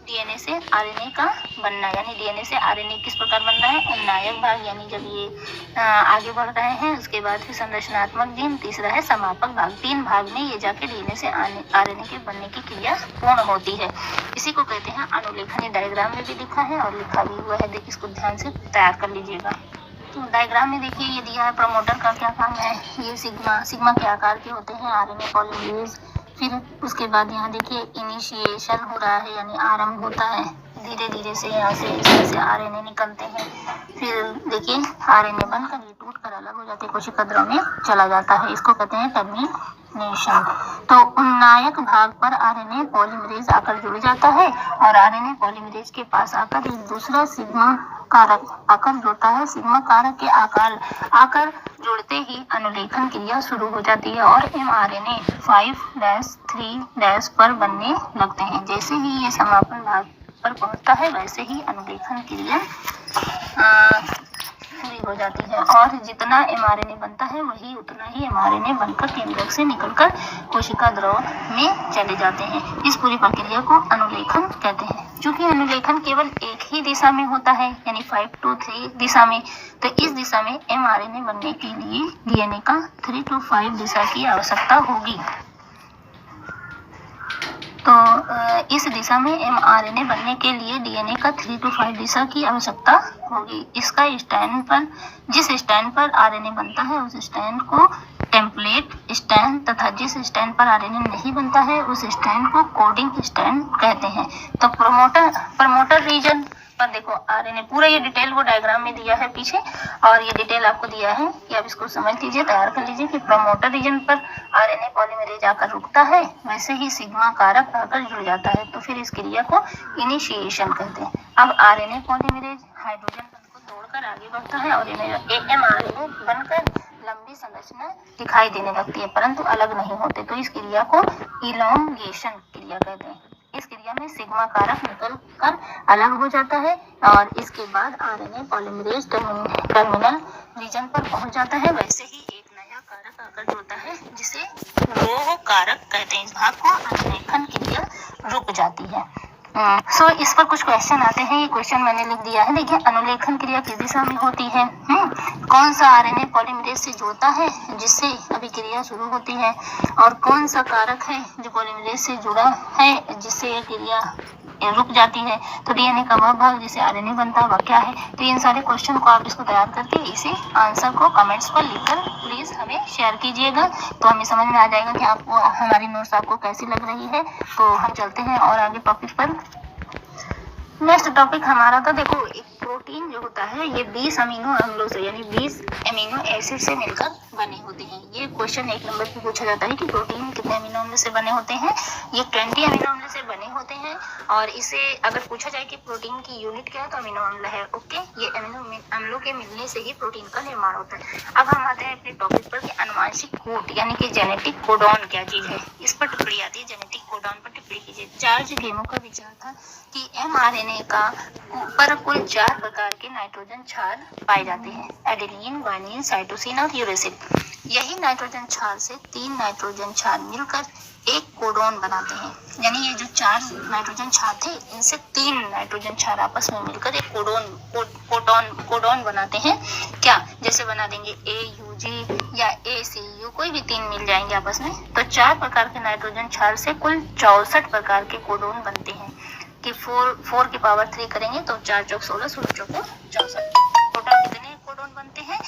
डीएनए से आरएनए का बनना, यानी डीएनए से आरएनए किस प्रकार बन रहा है? उन्नायक भाग, यानी जब ये आगे बढ़ रहे हैं, उसके बाद फिर संरचनात्मक जीन, तीसरा है समापक भाग। 3 भाग में ये जाके डीएनए से आरएनए के बनने की क्रिया पूर्ण होती है। इसी को कहते हैं अनुलेखन। ये डायग्राम में भी लिखा है और लिखा भी हुआ है, देखिए इसको ध्यान से तैयार कर लीजिएगा। तो डायग्राम में देखिए ये दिया है प्रमोटर का क्या काम है। ये सिग्मा के आकार के होते हैं आरएनए पॉलीमरेज। फिर उसके बाद यहाँ देखिए इनिशिएशन हो रहा है, यानी आरंभ होता है, धीरे धीरे से यहाँ से इस तरह से आरएनए निकलते हैं। फिर देखिए आरएनए बनकर ये टूट कर अलग हो जाते हैं, कोशिका द्रव में चला जाता है, इसको कहते हैं टर्मिनेशन। तो उन्नायक भाग पर आरएनए पॉलीमरेज आकर जुड़ जाता है और आरएनए पॉलीमरेज के पास आकर एक दूसरा सिग्मा कारक आकर जुड़ता है। सिग्मा कारक के आकर जुड़ते ही अनुलेखन क्रिया शुरू हो जाती है और mRNA 5'3' पर बनने लगते हैं। जैसे ही ये समापन भाग पर पहुंचता है वैसे ही अनुलेखन क्रिया पूरी हो जाती है और जितना mRNA बनता है वही उतना ही mRNA बनकर केंद्रक से निकलकर कोशिका द्रव में चले जाते हैं। इस पूरी प्रक्रिया को अनुलेखन कहते हैं। चूंकि अनुलेखन केवल एक ही दिशा में होता है, यानी 5 to 3 दिशा में, तो इस दिशा में mRNA बनने के लिए डीएनए का 3 to 5 दिशा की आवश्यकता होगी। तो इस दिशा में mRNA बनने के लिए DNA का 3 to 5 दिशा की आवश्यकता होगी। इसका स्टैंड पर जिस स्टैंड पर RNA बनता है उस स्टैंड को टेम्पलेट स्टैंड तथा जिस स्टैंड पर RNA नहीं बनता है उस स्टैंड को कोडिंग स्टैंड कहते हैं। तो प्रमोटर रीजन पर देखो RNA पूरा ये डिटेल वो डायग्राम में दिया है पीछे, और ये डिटेल आपको दिया है कि आप इसको समझ लीजिए, तैयार कर लीजिए कि प्रमोटर रीजन पर RNA पॉलीमरेज आकर रुकता है, वैसे ही सिग्मा कारक आकर जुड़ जाता है, तो फिर इस क्रिया को इनिशिएशन कहते हैं। अब RNA पॉलीमरेज हाइड्रोजन बंध को तोड़कर आगे बढ़ता है और mRNA बनकर लंबी संरचना दिखाई देने लगती है, परंतु अलग नहीं होते, तो इस क्रिया को इलोंगेशन क्रिया कहते हैं। इस क्रिया में सिग्मा कारक निकल कर अलग हो जाता है और इसके बाद RNA पॉलीमरेज टर्मिनल रीजन पर पहुंच जाता है, वैसे ही एक नया कारक आकर जुड़ता है जिसे रोह कारक कहते हैं। इस भाग को अनुलेखन क्रिया रुक जाती है। इस पर कुछ क्वेश्चन आते हैं, ये क्वेश्चन मैंने लिख दिया है। देखिए, अनुलेखन क्रिया किस दिशा में होती है? कौन सा RNA पॉलीमरेज से जुड़ता है जिससे अभिक्रिया शुरू होती है, और कौन सा कारक है जो पॉलीमरेज से जुड़ा है जिससे यह क्रिया रुक जाती है? तो DNA का वह भाग जिसे RNA बनता है वह क्या है? तो इन सारे क्वेश्चन को आप इसको तैयार करके इसी आंसर को कमेंट्स पर लिखकर प्लीज हमें शेयर कीजिएगा, तो हमें समझ में आ जाएगा कि आपको हमारी नोट्स आपको कैसी लग रही है। तो हम चलते हैं और आगे टॉपिक पर। नेक्स्ट टॉपिक हमारा था, देखो एक प्रोटीन जो होता है ये 20 अमीनो अम्लों से यानी 20 अमीनो एसिड से मिलकर बने होते हैं। ये क्वेश्चन 1 नंबर पे पूछा जाता है कि प्रोटीन कितने अमीनो अम्ल से बने होते हैं। ये 20 अमीनो अम्ल से बने होते हैं, और इसे अगर पूछा जाए कि प्रोटीन की यूनिट क्या है तो अमीनो अम्ल है। ओके, ये अमीनो अम्लों के मिलने से ही प्रोटीन का निर्माण होता है। अब हम आते हैं अपने टॉपिक पर कि अनुवांशिक कोड यानी कि जेनेटिक कोडॉन क्या चीज है। इस पर टिप्पणी आती है, जेनेटिक कोडॉन पर टिप्पणी कीजिए। चार्ज गेमो का विचार था कि mRNA का पर कुल 4 प्रकार के नाइट्रोजन क्षार पाए जाते हैं, एडेनिन, ग्वानिन, साइटोसिन और यूरेसिल। यही नाइट्रोजन क्षार से 3 नाइट्रोजन क्षार मिलकर एक कोडॉन बनाते हैं, यानी ये जो 4 नाइट्रोजन क्षार थे इनसे 3 नाइट्रोजन क्षार आपस में मिलकर एक कोडॉन बनाते हैं। क्या? जैसे बना देंगे AUG या ACU, कोई भी 3 मिल जाएंगे आपस में, तो 4 प्रकार के नाइट्रोजन क्षार से कुल 64 प्रकार के कोडॉन बनते हैं। कि 4 की पावर 3 करेंगे तो 4 चौक 16, 16 चौक 64। टोटल कितने कोडॉन बनते हैं?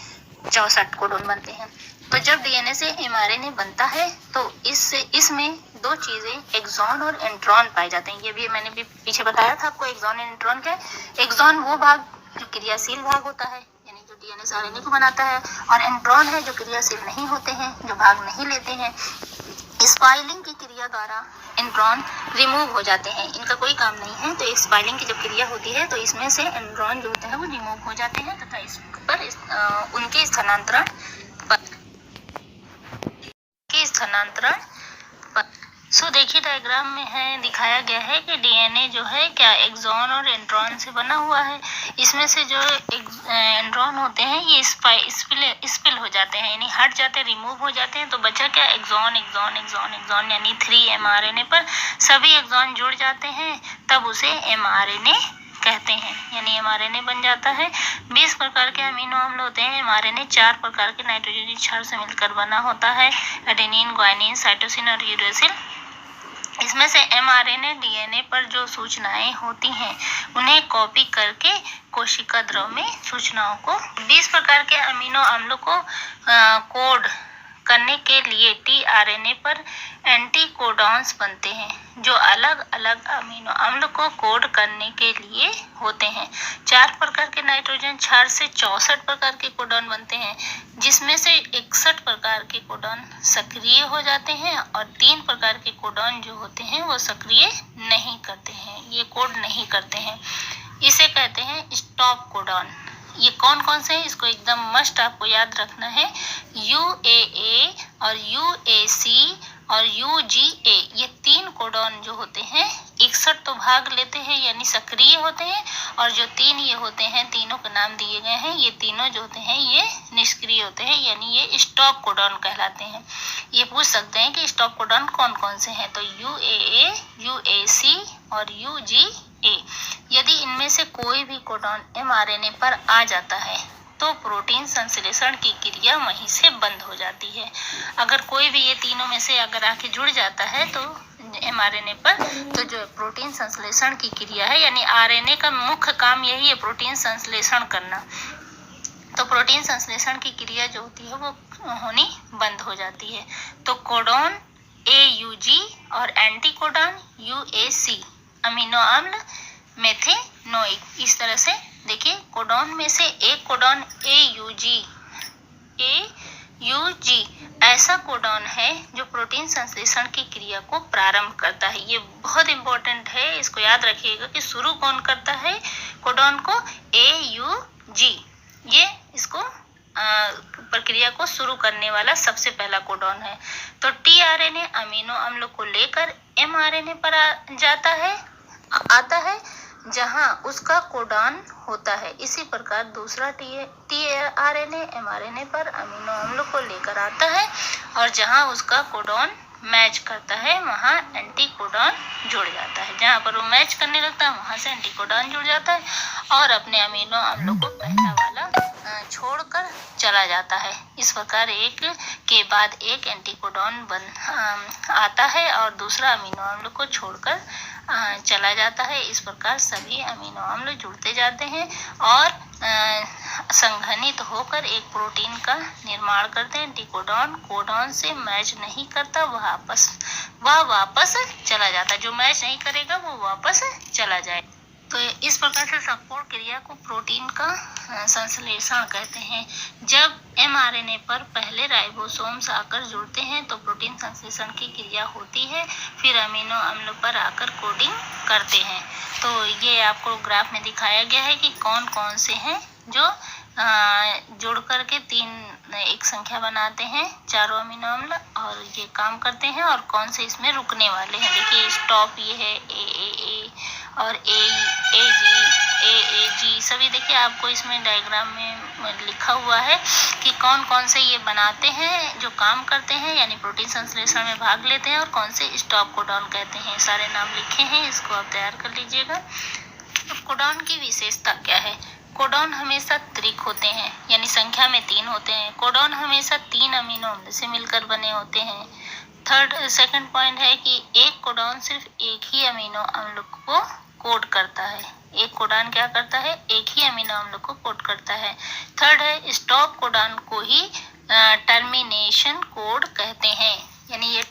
64 कोडॉन बनते हैं। तो जब DNA से mRNA बनता है तो इसमें 2 चीजें एक्सॉन और इंट्रॉन पाए जाते हैं। ये भी मैंने भी पीछे बताया था आपको, एक्सॉन और इंट्रॉन क्या है। एक्सॉन वो भाग जो क्रियाशील भाग होता है, यानी जो DNA से RNA को बनाता है, और इंट्रॉन है जो क्रियाशील नहीं होते हैं, जो भाग नहीं लेते हैं। स्पाइलिंग की क्रिया द्वारा इंट्रॉन रिमूव हो जाते हैं, इनका कोई काम नहीं है। तो स्पाइलिंग की जब क्रिया होती है तो इसमें से इंट्रॉन जो होते हैं वो रिमूव हो जाते हैं तथा इस पर उनके स्थानांतरण सो देखिए डायग्राम में है दिखाया गया है कि DNA जो है क्या एक्सॉन और इंट्रॉन से बना हुआ है। इसमें से जो इंट्रॉन होते हैं ये स्पिल हो जाते हैं, यानी हट जाते हैं, रिमूव हो जाते हैं। तो बचा क्या? एक्सॉन एक्सॉन एक्सॉन एक्सॉन, यानी 3 mRNA पर सभी एक्सॉन जुड़ जाते हैं, तब उसे mRNA कहते हैं, यानी mRNA बन जाता है। 20 प्रकार के अमीनो अम्ल होते हैं। mRNA 4 प्रकार के नाइट्रोजन क्षार से मिलकर बना होता है, एडेनिन, ग्वानिन, साइटोसिन और यूरेसिल। इसमें से mRNA DNA पर जो सूचनाएं होती हैं उन्हें कॉपी करके कोशिका द्रव में सूचनाओं को 20 प्रकार के अमीनो अम्लों को कोड करने के लिए tRNA पर एंटीकोडॉन्स बनते हैं जो अलग अलग अमीनो अम्ल को कोड करने के लिए होते हैं। 4 प्रकार के नाइट्रोजन क्षार से 64 प्रकार के कोडॉन बनते हैं, जिसमें से 61 प्रकार के कोडॉन सक्रिय हो जाते हैं और 3 प्रकार के कोडॉन जो होते हैं वो सक्रिय नहीं करते हैं, ये कोड नहीं करते हैं। इसे कहते हैं स्टॉप कोडॉन। ये कौन कौन से हैं इसको एकदम मस्ट आपको याद रखना है। UAA और UAC और UGA, ये 3 कोडॉन जो होते हैं 61 तो भाग लेते हैं यानी सक्रिय होते हैं, और जो 3 ये होते हैं, तीनों के नाम दिए गए हैं, ये तीनों जो होते हैं ये निष्क्रिय होते हैं, यानी ये स्टॉप कोडॉन कहलाते हैं। ये पूछ सकते हैं कि स्टॉप कोडॉन कौन कौन से हैं, तो UAA, UAC और UGA। यदि इनमें से कोई भी कोडॉन mRNA पर आ जाता है तो प्रोटीन संश्लेषण की क्रिया वहीं से बंद हो जाती है। अगर कोई भी ये तीनों में से अगर आके जुड़ जाता है तो mRNA पर। तो जो प्रोटीन संश्लेषण की क्रिया है, यानी RNA का मुख्य काम यही है, प्रोटीन संश्लेषण करना। तो प्रोटीन संश्लेषण की क्रिया जो होती है वो होनी बंद हो जाती है। तो कोडॉन AUG और एंटीकोडॉन UAC, अमीनो अम्ल मेथेनोइक। इस तरह से देखिए, कोडॉन में से एक कोडॉन AUG ऐसा कोडॉन है जो प्रोटीन संश्लेषण की क्रिया को प्रारंभ करता है। ये बहुत इंपॉर्टेंट है, इसको याद रखिएगा कि शुरू कौन करता है कोडॉन को, AUG। ये इसको प्रक्रिया को शुरू करने वाला सबसे पहला कोडॉन है। तो tRNA अमीनो अम्ल को लेकर mRNA पर आता है जहां उसका कोडॉन होता है। इसी प्रकार दूसरा tRNA mRNA पर अमीनो अम्ल को लेकर आता है और जहां उसका कोडॉन मैच करता है वहां एंटीकोडॉन जुड़ जाता है। जहां पर वो मैच करने लगता है वहां से एंटीकोडॉन जुड़ जाता है और अपने अमीनो अम्लों को पहला वाला छोड़कर चला जाता है। इस प्रकार एक के बाद एक एंटीकोडॉन आता है और दूसरा अमीनो अम्ल को छोड़कर चला जाता है। इस प्रकार सभी अमीनो अम्ल जुड़ते जाते हैं और संघनित होकर एक प्रोटीन का निर्माण करते हैं। एंटीकोडॉन कोडॉन से मैच नहीं करता, वह वापस चला जाता है। जो मैच नहीं करेगा वो वापस चला जाए। तो इस प्रकार से संपूर्ण क्रिया को प्रोटीन का संश्लेषण कहते हैं। जब mRNA पर पहले राइबोसोम्स आकर जुड़ते हैं तो प्रोटीन संश्लेषण की क्रिया होती है, फिर अमीनो अम्ल पर आकर कोडिंग करते हैं। तो ये आपको ग्राफ में दिखाया गया है कि कौन कौन से हैं जो जोड़ करके एक संख्या बनाते हैं, चारों अमीनो अम्ल, और ये काम करते हैं, और कौन से इसमें रुकने वाले हैं। देखिए स्टॉप ये है AAA और AAG सभी देखिए आपको इसमें डायग्राम में लिखा हुआ है कि कौन कौन से ये बनाते हैं, जो काम करते हैं यानी प्रोटीन संश्लेषण में भाग लेते हैं, और कौन से स्टॉप कोडॉन कहते हैं। सारे नाम लिखे हैं, इसको आप तैयार कर लीजिएगा। तो कोडॉन की विशेषता क्या है? कोडॉन हमेशा त्रिक होते हैं, यानी संख्या में 3 होते हैं। कोडॉन हमेशा 3 अमीनो अम्ल से मिलकर बने होते हैं। सेकंड पॉइंट है कि एक कोडॉन सिर्फ एक ही अमीनो अम्ल को कोड करता है। एक कोडॉन क्या करता है? एक ही अमीनो अम्ल को कोड करता है। थर्ड है स्टॉप कोडॉन को ही टर्मिनेशन कोड कहते हैं, यानी ये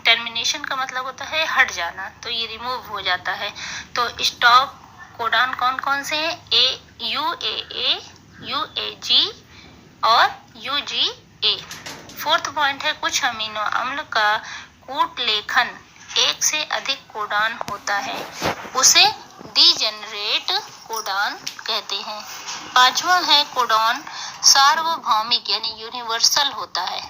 टर्मिनेशन का मतलब होता है हट जाना, तो ये रिमूव हो जाता है। तो स्टॉप कोडॉन कौन कौन से हैं? UAA, UAG और UGA। फोर्थ पॉइंट है कुछ अमीनो अम्ल का कूट लेखन एक से अधिक कोडॉन होता है, उसे डीजेनरेट कोडॉन कहते हैं। पांचवा है कोडॉन सार्वभौमिक यानी यूनिवर्सल होता है।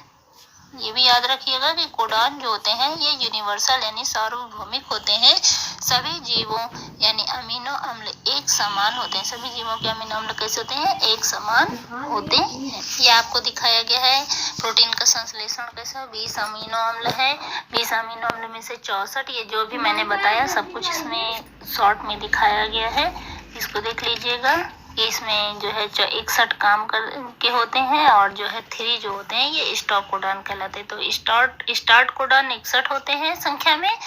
ये भी याद रखिएगा कि कोडॉन जो होते हैं ये यूनिवर्सल यानी सार्वभौमिक होते हैं। सभी जीवों यानी अमीनो अम्ल एक समान होते हैं। सभी जीवों के अमीनो अम्ल कैसे होते हैं? एक समान होते हैं। ये आपको दिखाया गया है प्रोटीन का संश्लेषण कैसा। 20 अमीनो अम्ल है, 20 अमीनो अम्ल में से 64, ये जो भी मैंने बताया सब कुछ इसमें शॉर्ट में दिखाया गया है, इसको देख लीजिएगा। इसमें जो है 61 काम कर के होते हैं और जो है 3 जो होते हैं ये स्टॉप कोडॉन कहलाते हैं। तो स्टार्ट कोडॉन 61 होते हैं संख्या में,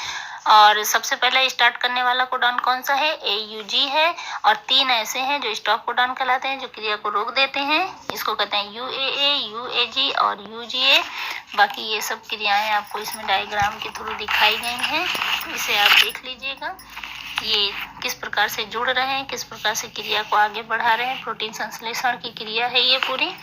और सबसे पहले स्टार्ट करने वाला कोडॉन कौन सा है? AUG है, और 3 ऐसे हैं जो स्टॉप कोडॉन कहलाते हैं, जो क्रिया को रोक देते हैं। इसको कहते हैं UAA, UAG और UGA। बाकी ये सब क्रियाएं आपको इसमें डायग्राम के थ्रू दिखाई गई हैं, इसे आप देख लीजिएगा। ये किस प्रकार से जुड़ रहे हैं, किस प्रकार से क्रिया को आगे बढ़ा रहे हैं, प्रोटीन संश्लेषण की क्रिया है ये पूरी।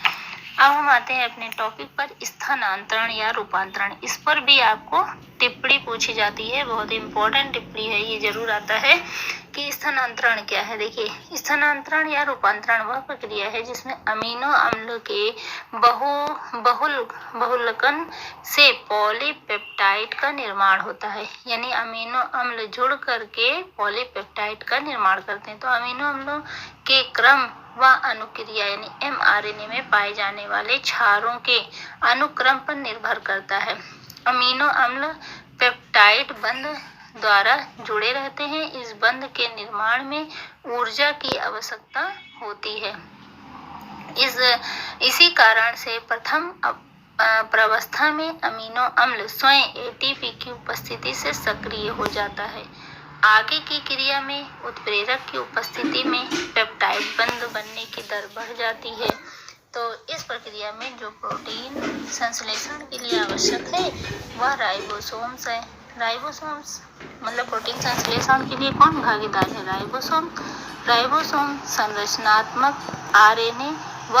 अब हम आते हैं अपने टॉपिक पर, स्थानांतरण या रूपांतरण। इस पर भी आपको टिप्पणी पूछी जाती है, बहुत इंपॉर्टेंट टिप्पणी है, ये जरूर आता है कि स्थानांतरण क्या है। देखिए स्थानांतरण या रूपांतरण वह प्रक्रिया है जिसमें अमीनो अम्ल के बहुलकन से पॉलीपेप्टाइड का निर्माण होता है, यानी अमीनो अम्ल जुड़ करके पॉलीपेप्टाइड का निर्माण करते हैं। तो अमीनो अम्लों के क्रम व अनुक्रिया यानी mRNA में पाए जाने वाले क्षारों के अनुक्रम पर निर्भर करता है। अमीनो अम्ल पेप्टाइड बंध द्वारा जुड़े रहते हैं। इस बंध के निर्माण में ऊर्जा की आवश्यकता होती है। इसी कारण से प्रावस्था में अमीनो अम्ल स्वयं एटीपी की उपस्थिति से सक्रिय हो जाता है। आगे की क्रिया में उत्प्रेरक की उपस्थिति में पेप्टाइड बंध बनने की दर बढ़ जाती है। तो इस प्रक्रिया में जो प्रोटीन संश्लेषण के लिए आवश्यक है वह राइबोसोम्स है। राइबोसोम्स मतलब प्रोटीन संश्लेषण के लिए कौन भागीदार है? राइबोसोम संरचनात्मक आरएनए व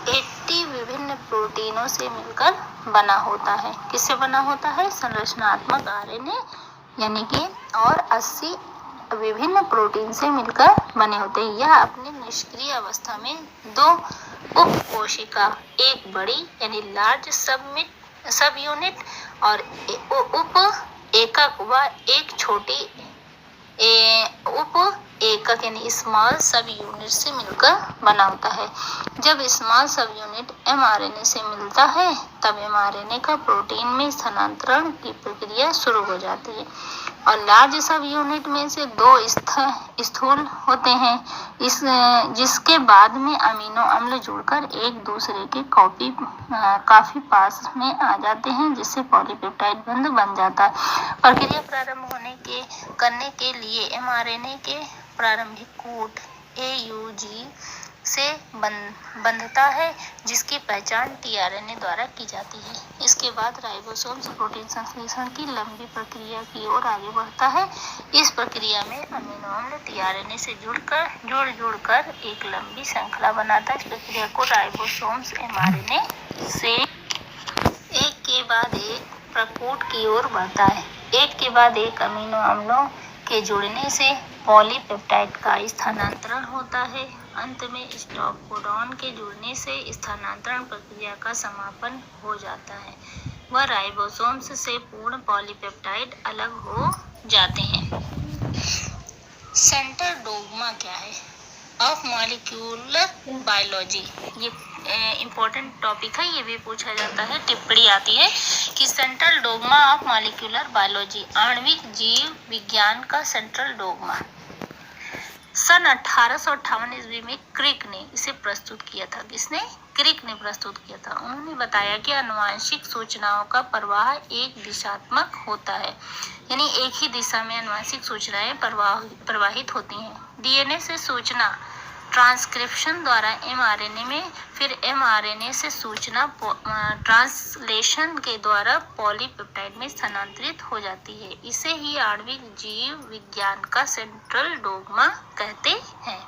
80 विभिन्न प्रोटीनों से मिलकर बना होता है। किससे बना होता है? संरचनात्मक आरएनए यानी कि और 80 विभिन्न प्रोटीन से मिलकर बने होते हैं। यह अपनी निष्क्रिय अवस्था में दो उप कोशिका, एक बड़ी यानी लार्ज सब यूनिट और उप एकक व एक छोटी उप एकक यानी स्मॉल सब यूनिट से मिलकर बना होता है। जब स्मॉल सब यूनिट एमआरएनए से मिलता है तब एमआरएनए का प्रोटीन में स्थानांतरण की प्रक्रिया शुरू हो जाती है और लार्ज सब यूनिट में से दो स्थूल होते हैं जिसके बाद में अमीनो अम्ल जुड़कर एक दूसरे के काफी पास में आ जाते हैं, जिससे पॉलीपेप्टाइड बंध बन जाता है। प्रक्रिया प्रारंभ करने के लिए एमआरएनए के प्रारंभिक कूट AUG से बंधता है, जिसकी पहचान टीआरएनए द्वारा की जाती है। इसके बाद राइबोसोम्स प्रोटीन संश्लेषण की लंबी प्रक्रिया की ओर आगे बढ़ता है। इस प्रक्रिया में अमीनो अम्ल टीआरएनए से जुड़कर एक लंबी श्रृंखला बनाता है। इस प्रक्रिया को राइबोसोम्स एमआरएनए से एक के बाद एक प्रकूट की ओर बढ़ता है। एक के बाद एक अमीनो अम्लों के जुड़ने से पॉलीपेप्टाइड का स्थानांतरण होता है। अंत में स्टॉप कोडॉन के जुड़ने से स्थानांतरण प्रक्रिया का समापन हो जाता है व राइबोसोम्स से पूर्ण पॉलीपेप्टाइड अलग हो जाते हैं। सेंट्रल डोग्मा क्या है? ऑफ मॉलिक्यूलर बायोलॉजी, ये इम्पोर्टेंट टॉपिक है, ये भी पूछा जाता है, टिप्पणी आती है कि central dogma of molecular biology, आणविक जीव विज्ञान का सेंट्रल डोग्मा। सन 1858 ईस्वी में क्रिक ने इसे प्रस्तुत किया था। किसने? क्रिक ने प्रस्तुत किया था। उन्होंने बताया कि आनुवंशिक सूचनाओं का प्रवाह एक दिशात्मक होता है, यानी एक ही दिशा में आनुवंशिक सूचनाएं प्रवाहित होती हैं। डीएनए से सूचना ट्रांसक्रिप्शन द्वारा एमआरएनए में, फिर एमआरएनए से सूचना ट्रांसलेशन के द्वारा पॉलीपेप्टाइड में स्थानांतरित हो जाती है। इसे ही आणविक जीव विज्ञान का सेंट्रल डोग्मा कहते हैं।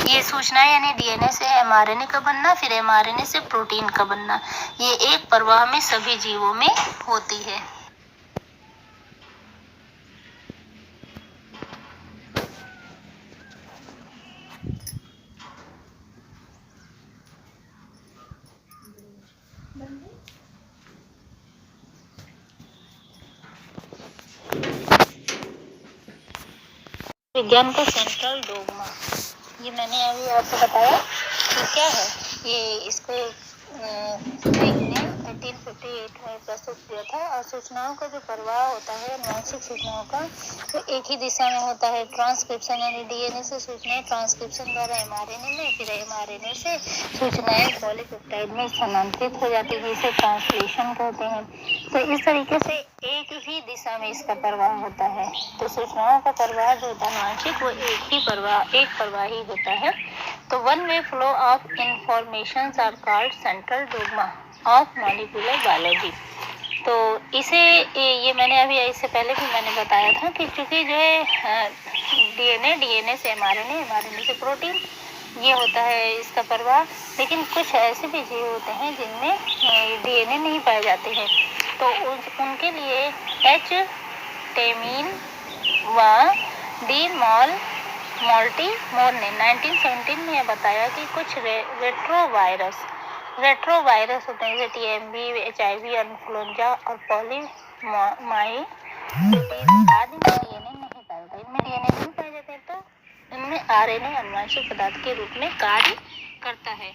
ये सूचना यानी डीएनए से एमआरएनए का बनना, फिर एमआरएनए से प्रोटीन का बनना, ये एक प्रवाह में सभी जीवों में होती है। विज्ञान का सेंट्रल डोग्मा, ये मैंने अभी आपको बताया कि क्या है। ये इसको क्रिक ने 1858 में प्रस्तुत किया था। और सूचनाओं का जो प्रवाह होता है आनुवंशिक सूचनाओं का, तो एक ही दिशा में होता है। ट्रांसक्रिप्शन यानी डीएनए से सूचनाएं ट्रांसक्रिप्शन द्वारा एमआरएनए में, फिर एमआरएनए से सूचनाएं पॉलीपेप्टाइड में स्थानांतरित हो जाती है, इसे ट्रांसलेशन कहते हैं। तो इस तरीके से एक ही दिशा में इसका प्रवाह होता है। तो सूचनाओं का प्रवाह जो होता है आनुवंशिक, वो एक प्रवाही होता है। तो one way flow of information are called central dogma of molecular biology. तो इसे ये मैंने अभी इससे पहले भी मैंने बताया था कि चूंकि जो है डीएनए से एमआरएनए से प्रोटीन, ये होता है इसका प्रवाह। लेकिन कुछ ऐसे भी जीव होते हैं जिनमें डीएनए नहीं पाए जाते हैं, तो उनके लिए एच टेमिन व डी मोल्टी मोर ने 1917 में बताया कि कुछ रेट्रोवायरस होते हैं, जैसे टीएमवी, HIV, इन्फ्लुएंजा और पॉलीमाइलिटिस आदि में डीएनए नहीं पाए जाते। इनमें डीएनए नहीं पाए जाते, तो इनमें आरएनए आनुवंशिक पदार्थ के रूप में कार्य करता है।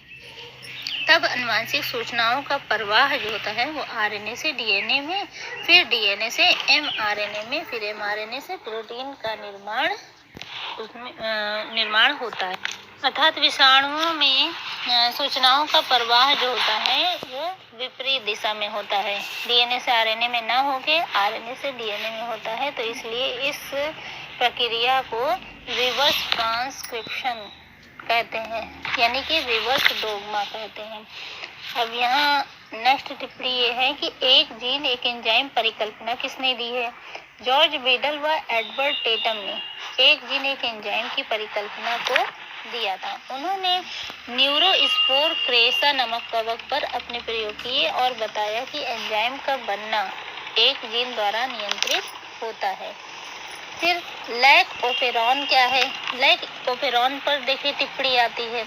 तब आनुवंशिक सूचनाओं का प्रवाह जो होता है वो आरएनए से डीएनए में, फिर डीएनए से एमआरएनए में, फिर एमआरएनए से प्रोटीन का निर्माण होता है। अर्थात विषाणुओं में सूचनाओं का प्रवाह जो होता है वो विपरीत दिशा में होता है। डीएनए से आरएनए में ना होके आरएनए से डीएनए में होता है, तो इसलिए इस प्रक्रिया को रिवर्स ट्रांसक्रिप्शन कहते हैं, यानी कि रिवर्स डोग्मा कहते हैं। अब यहाँ नेक्स्ट टिप्पणी ये है कि एक जीन एक एंजाइम परिकल्पना किसने दी है? जॉर्ज बेडल व एडवर्ड टेटम ने एक जीन एक एंजाइम की परिकल्पना को दिया था। उन्होंने न्यूरोस्पोर क्रेसा नमक कवक पर अपने प्रयोग किए और बताया कि एंजाइम का बनना एक जीन द्वारा नियंत्रित होता है। फिर लैक ओपेरॉन क्या है? लैक ओपेरॉन पर देखिए टिप्पणी आती है।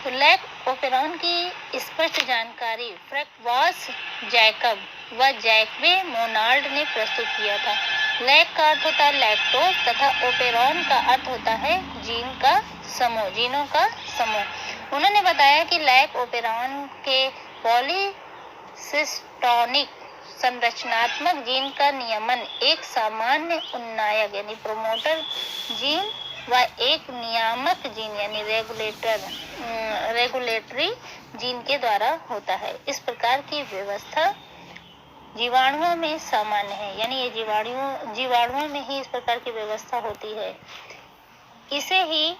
तो लैक ओपेरॉन की स्पष्ट जानकारी फ्रैंकवास जैकब व जैकबे मोनाल्ड ने प्रस्तुत किया था। लैक का अर्थ होता है लैक्टोज तथा ओपेरॉन का अर्थ होता है जीनों का समूह। उन्होंने बताया कि लैक ओपेरॉन के पॉलीसिस्टोनिक संरचनात्मक जीन का नियमन एक सामान्य उन्नायक यानी प्रोमोटर जीन व एक नियामक जीन यानी रेगुलेटरी जीन के द्वारा होता है। इस प्रकार की व्यवस्था जीवाणुओं में सामान्य है, यानी ये जीवाणुओं में ही इस प्रकार की व्यवस्था होती है। इसे ही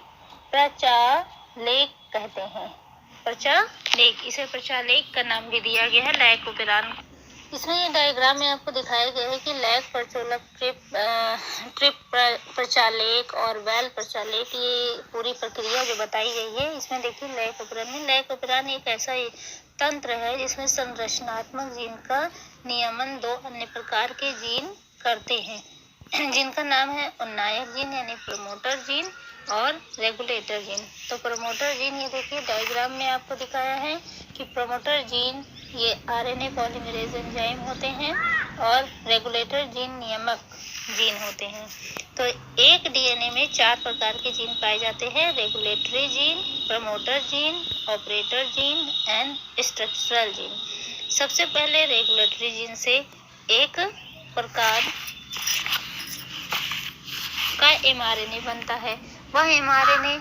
प्रचालेख कहते हैं। प्रचालेख, इसे प्रचालेख का नाम भी दिया गया है लैक ओपेरॉन। इसमें ये डायग्राम में आपको दिखाया गया है कि लैक प्रचोलक ट्रिप प्रचालेख और वेल प्रचालेख, ये पूरी प्रक्रिया जो बताई गई है। इसमें देखिए लैक ओपेरॉन एक ऐसा तंत्र है जिसमें संरचनात्मक जीन का नियमन दो अन्य प्रकार के जीन करते हैं, जिनका नाम है उन्नायक जीन यानी प्रोमोटर जीन और रेगुलेटर जीन। तो प्रोमोटर जीन ये देखिए डायग्राम में आपको दिखाया है कि प्रोमोटर जीन ये आरएनए पॉलीमरेज एंजाइम होते हैं और रेगुलेटर जीन नियामक जीन होते हैं। तो एक डीएनए में 4 प्रकार के जीन पाए जाते हैं: regulatory gene, promoter gene, operator gene and structural gene. सबसे पहले रेगुलेटरी जीन से एक प्रकार का एमआरएनए बनता है। वह एमआरएनए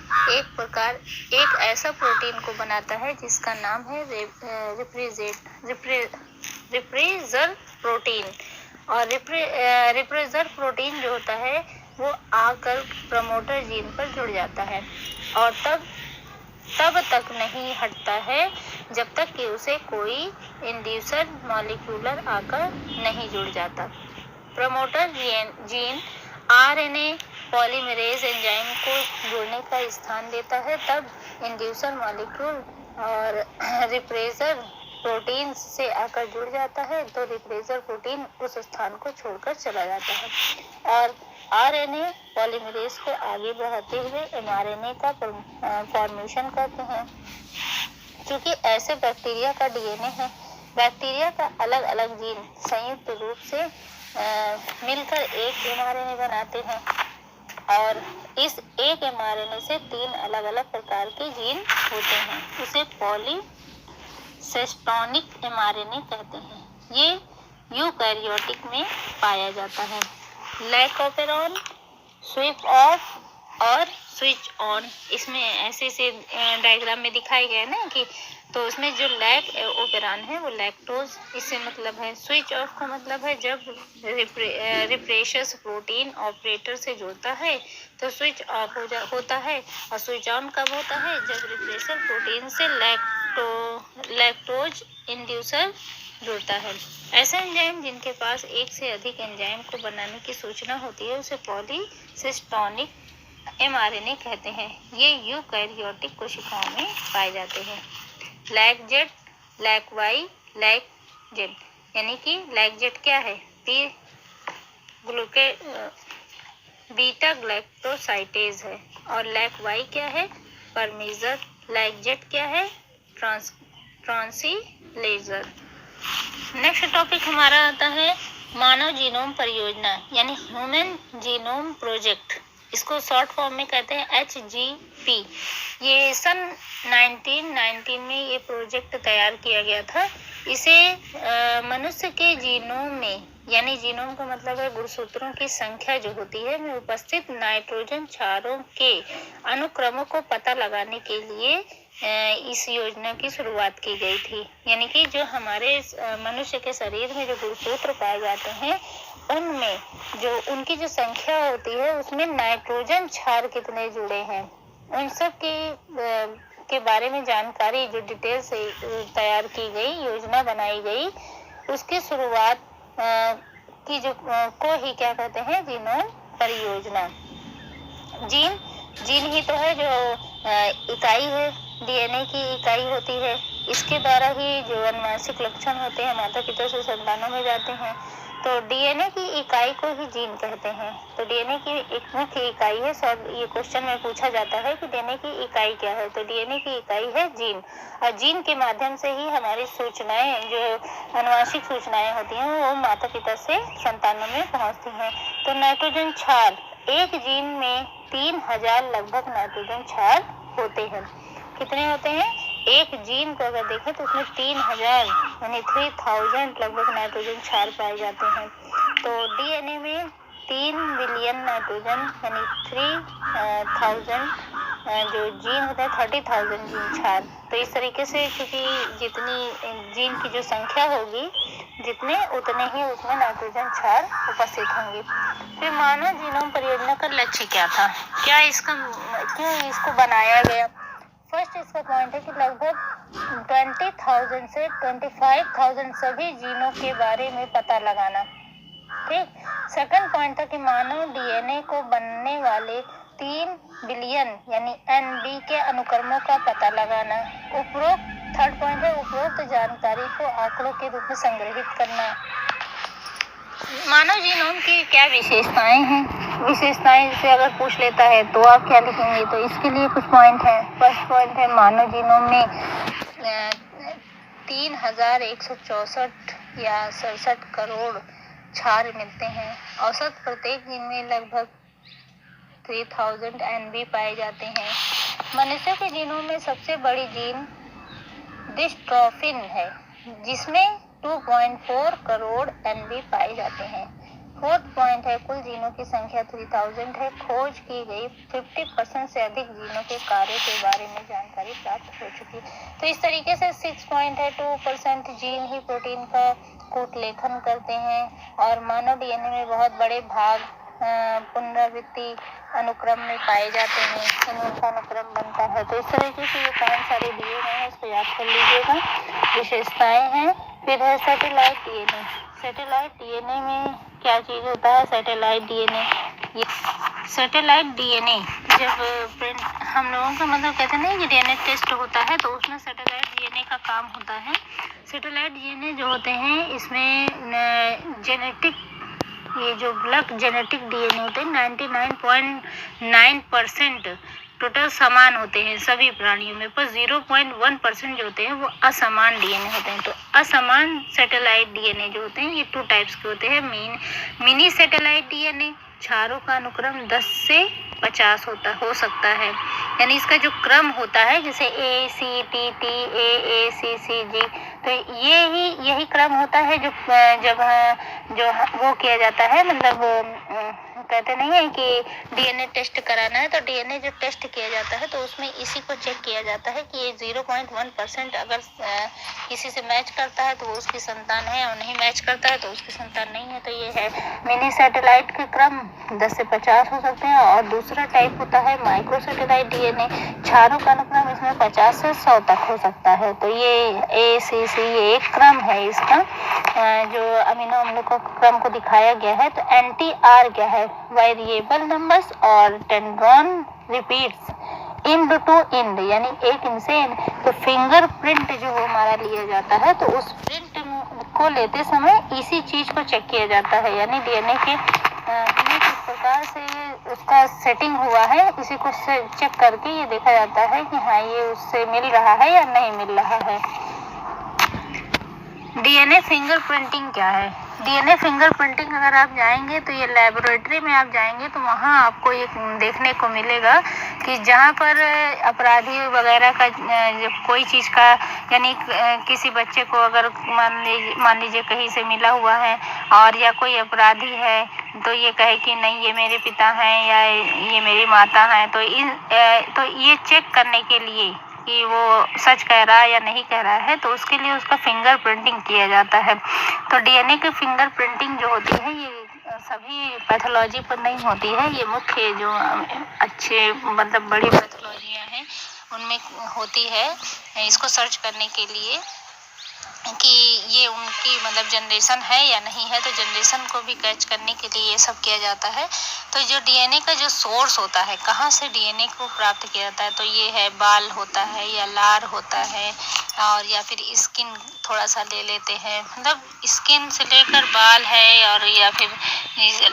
एक ऐसा प्रोटीन को बनाता है जिसका नाम है रिप्रेजर प्रोटीन। और रिप्रेजर प्रोटीन जो होता है वो आकर प्रमोटर जीन पर जुड़ जाता है और तब तक नहीं हटता है जब तक कि उसे कोई इंड्यूसर मॉलिक्यूलर आकर नहीं जुड़ जाता। Promoter gene RNA polymerase enzyme को जोड़ने का स्थान देता है, तब इंड्यूसर मॉलिक्यूल और रिप्रेजर प्रोटीन से आकर जुड़ जाता है, तो रिप्रेजर प्रोटीन उस स्थान को छोड़कर चला जाता है और आरएनए पॉलीमरेज को आगे बढ़ाते हुए एमआरएनए का फॉर्मेशन करते हैं। क्योंकि ऐसे बैक्टीरिया का डीएनए है, बैक्टीरिया का अलग अलग जीन संयुक्त रूप से मिलकर एक एमआरएनए बनाते हैं और इस एक एमआरएनए से 3 अलग अलग प्रकार के जीन होते हैं। उसे पॉलीसिस्टोनिक एमआरएनए कहते हैं। ये यूकैरियोटिक में पाया जाता है। लैक ओपेरॉन, स्विच ऑफ और स्विच ऑन, इसमें ऐसे डायग्राम में दिखाए गए ना कि तो उसमें जो लैक ओपेरॉन है वो लैक्टोज, इससे मतलब है। स्विच ऑफ का मतलब है जब रिप्रेशस प्रोटीन ऑपरेटर से जुड़ता है तो स्विच ऑफ होता है, और स्विच ऑन कब होता है जब रिप्रेशर प्रोटीन से लैक्टोज इंड्यूसर जुड़ता है। ऐसे एंजाइम जिनके पास एक से अधिक एंजाइम को बनाने की सूचना होती है उसे पॉलीसिस्टोनिक एमआरएनए कहते हैं। ये यूकैरियोटिक कोशिकाओं में पाए जाते हैं। लैकजेट, लैक वाई, लैक जेड, यानी कि लैकजेट क्या है? बीटा ग्लाइकोसाइटेज है। और लैक वाई क्या है? परमीजर। लैकजेट क्या है? ट्रांसलेजर। नेक्स्ट टॉपिक हमारा आता है मानव जीनोम परियोजना यानी ह्यूमन जीनोम प्रोजेक्ट। इसको शॉर्ट फॉर्म में कहते हैं HGP। ये सन 1919 में ये प्रोजेक्ट तैयार किया गया था। इसे मनुष्य के जीनोम में, यानी जीनोम का मतलब है गुणसूत्रों की संख्या जो होती है में उपस्थित नाइट्रोजन क्षारों के अनुक्रमों को पता लगाने के लिए इस योजना की शुरुआत की गई थी। यानी कि जो हमारे मनुष्य के शरीर में जो गुणसूत्र पाए जाते हैं उनमें जो उनकी जो संख्या होती है उसमें नाइट्रोजन क्षार कितने जुड़े हैं उन सब के बारे में जानकारी जो डिटेल से तैयार की गई, योजना बनाई गई, उसकी शुरुआत की जो को ही क्या कहते हैं, जीनोम परियोजना। जीन ही तो है जो इकाई है, डीएनए की इकाई होती है। इसके द्वारा ही जो अनुवांशिक लक्षण होते हैं माता पिता से संतानों में जाते हैं। तो डीएनए की इकाई को ही जीन कहते हैं। तो डीएनए की एक मुख्य इकाई है। सब ये क्वेश्चन में पूछा जाता है कि डीएनए की इकाई क्या है, तो डीएनए की इकाई है जीन। और जीन के माध्यम से ही हमारी सूचनाएं, जो अनुवांशिक सूचनाएं होती हैं, वो माता पिता से संतानों में पहुंचती हैं। तो नाइट्रोजन क्षार, एक जीन में 3000 लगभग नाइट्रोजन क्षार होते हैं। कितने होते हैं? एक जीन को अगर देखें तो उसमें 3000 यानी 3000 लगभग नाइट्रोजन क्षार पाए जाते हैं। तो डीएनए में 3 बिलियन नाइट्रोजन यानी 3000 जो जीन होता है 30,000 जीन क्षार। तो इस तरीके से क्योंकि जितनी जीन की जो संख्या होगी जितने उतने ही उसमें नाइट्रोजन क्षार उपस्थित होंगे। फिर मानव जीनोम परियोजना का लक्ष्य क्या था, क्यों इसको बनाया गया? फर्स्ट इसका पॉइंट है कि लगभग 20,000 से 25,000 सभी जीनों के बारे में पता लगाना। ठीक। सेकंड पॉइंट था कि मानव डीएनए को बनने वाले 3 बिलियन यानी एनबी के अनुक्रमों का पता लगाना। थर्ड पॉइंट है उपरोक्त जानकारी को आंकड़ों के रूप में संग्रहित करना। मानव जीनोम की क्या विशेषताएं हैं? विशेषताएं से अगर पूछ लेता है तो आप क्या लिखेंगे? तो इसके लिए कुछ पॉइंट है। फर्स्ट पॉइंट है मानव जीनोम में 3164 या 67 करोड़ क्षार मिलते हैं। औसत प्रत्येक जीन में लगभग 3000 एनबी पाए जाते हैं। मनुष्य के जीनोम में सबसे बड़ी जीन डिस्ट्रोफिन है जिसमें 2.4 करोड़ एनबी पाए जाते हैं। फोर्थ पॉइंट है कुल जीनों की संख्या 3000 है। खोज की गई 50% से अधिक जीनों के कार्य के बारे में जानकारी प्राप्त हो चुकी। तो इस तरीके से 6 पॉइंट है 2% जीन ही प्रोटीन का कूट लेखन करते हैं और मानव डीएनए में बहुत बड़े भाग पुनरावृत्ति अनुक्रम में पाए जाते हैं, उनका अनुक्रम बनता है। तो इस तरीके से ये पॉइंट सारे दिए गए हैं, इसको याद कर लीजिएगा। विशेषताएं हैं। फिर है सैटेलाइट डीएनए। सैटेलाइट डीएनए में क्या चीज होता है? सैटेलाइट डीएनए जब प्रिंट हम लोगों का मतलब कहते हैं ना कि डीएनए टेस्ट होता है तो उसमें सैटेलाइट डीएनए का काम होता है। सैटेलाइट डीएनए जो होते हैं इसमें जेनेटिक ये जो ब्लड जेनेटिक डीएनए होते हैं 99.9% टोटल समान होते हैं सभी प्राणियों में, पर 0.1% जो होते हैं वो असमान डीएनए होते हैं। तो असमान सैटेलाइट डीएनए जो होते हैं ये 2 टाइप्स के होते हैं। मिनी सैटेलाइट डीएनए क्षारों का अनुक्रम 10 से 50 हो सकता है। यानी इसका जो क्रम होता है जैसे ACTT AACCG, तो यही क्रम होता है जो वो किया जाता है। मतलब कहते नहीं है कि डीएनए टेस्ट कराना है तो डीएनए जो टेस्ट किया जाता है तो उसमें इसी को चेक किया जाता है कि ये 0.1% अगर किसी से मैच करता है तो वो उसकी संतान है और नहीं मैच करता है तो उसकी संतान नहीं है। तो ये है मिनी सैटेलाइट के क्रम 10 से 50 हो सकते हैं। और दूसरा टाइप होता है माइक्रो सैटेलाइट डीएनए, क्षारों का अनुक्रम इसमें 50 से 100 तक हो सकता है। तो ये ACC ये एक क्रम है इसका जो अमीनो अम्लों का क्रम को दिखाया गया है। तो NTR क्या है? वेरिएबल नंबर्स और टेंड्रॉन रिपीट्स इंड टू इंड यानी एक इंड से इंड। तो फिंगरप्रिंट जो हमारा लिया जाता है तो उस प्रिंट को लेते समय इसी चीज को चेक किया जाता है। यानी डीएनए के किस प्रकार से उसका सेटिंग हुआ है इसी को चेक करके ये देखा जाता है कि हाँ ये उससे मिल रहा है या नहीं मिल रहा है। डीएनए फिंगरप्रिंटिंग क्या है? डीएनए फिंगरप्रिंटिंग अगर आप जाएंगे तो ये लेबोरेटरी में आप जाएंगे तो वहाँ आपको ये देखने को मिलेगा कि जहाँ पर अपराधी वगैरह का कोई चीज़ का यानी किसी बच्चे को अगर मान लीजिए कहीं से मिला हुआ है और या कोई अपराधी है तो ये कहे कि नहीं ये मेरे पिता हैं या ये मेरी माता हैं, तो ये चेक करने के लिए कि वो सच कह रहा है या नहीं कह रहा है, तो उसके लिए उसका फिंगर प्रिंटिंग किया जाता है। तो डीएनए की फिंगर प्रिंटिंग जो होती है ये सभी पैथोलॉजी पर नहीं होती है, ये मुख्य जो अच्छे मतलब बड़ी पैथोलॉजियाँ हैं उनमें होती है। इसको सर्च करने के लिए कि ये उनकी मतलब जनरेशन है या नहीं है, तो जनरेशन को भी कैच करने के लिए ये सब किया जाता है। तो जो डीएनए का जो सोर्स होता है, कहाँ से डीएनए को प्राप्त किया जाता है, तो ये है बाल होता है या लार होता है, और या फिर स्किन थोड़ा सा ले लेते हैं, मतलब स्किन से लेकर बाल है और या फिर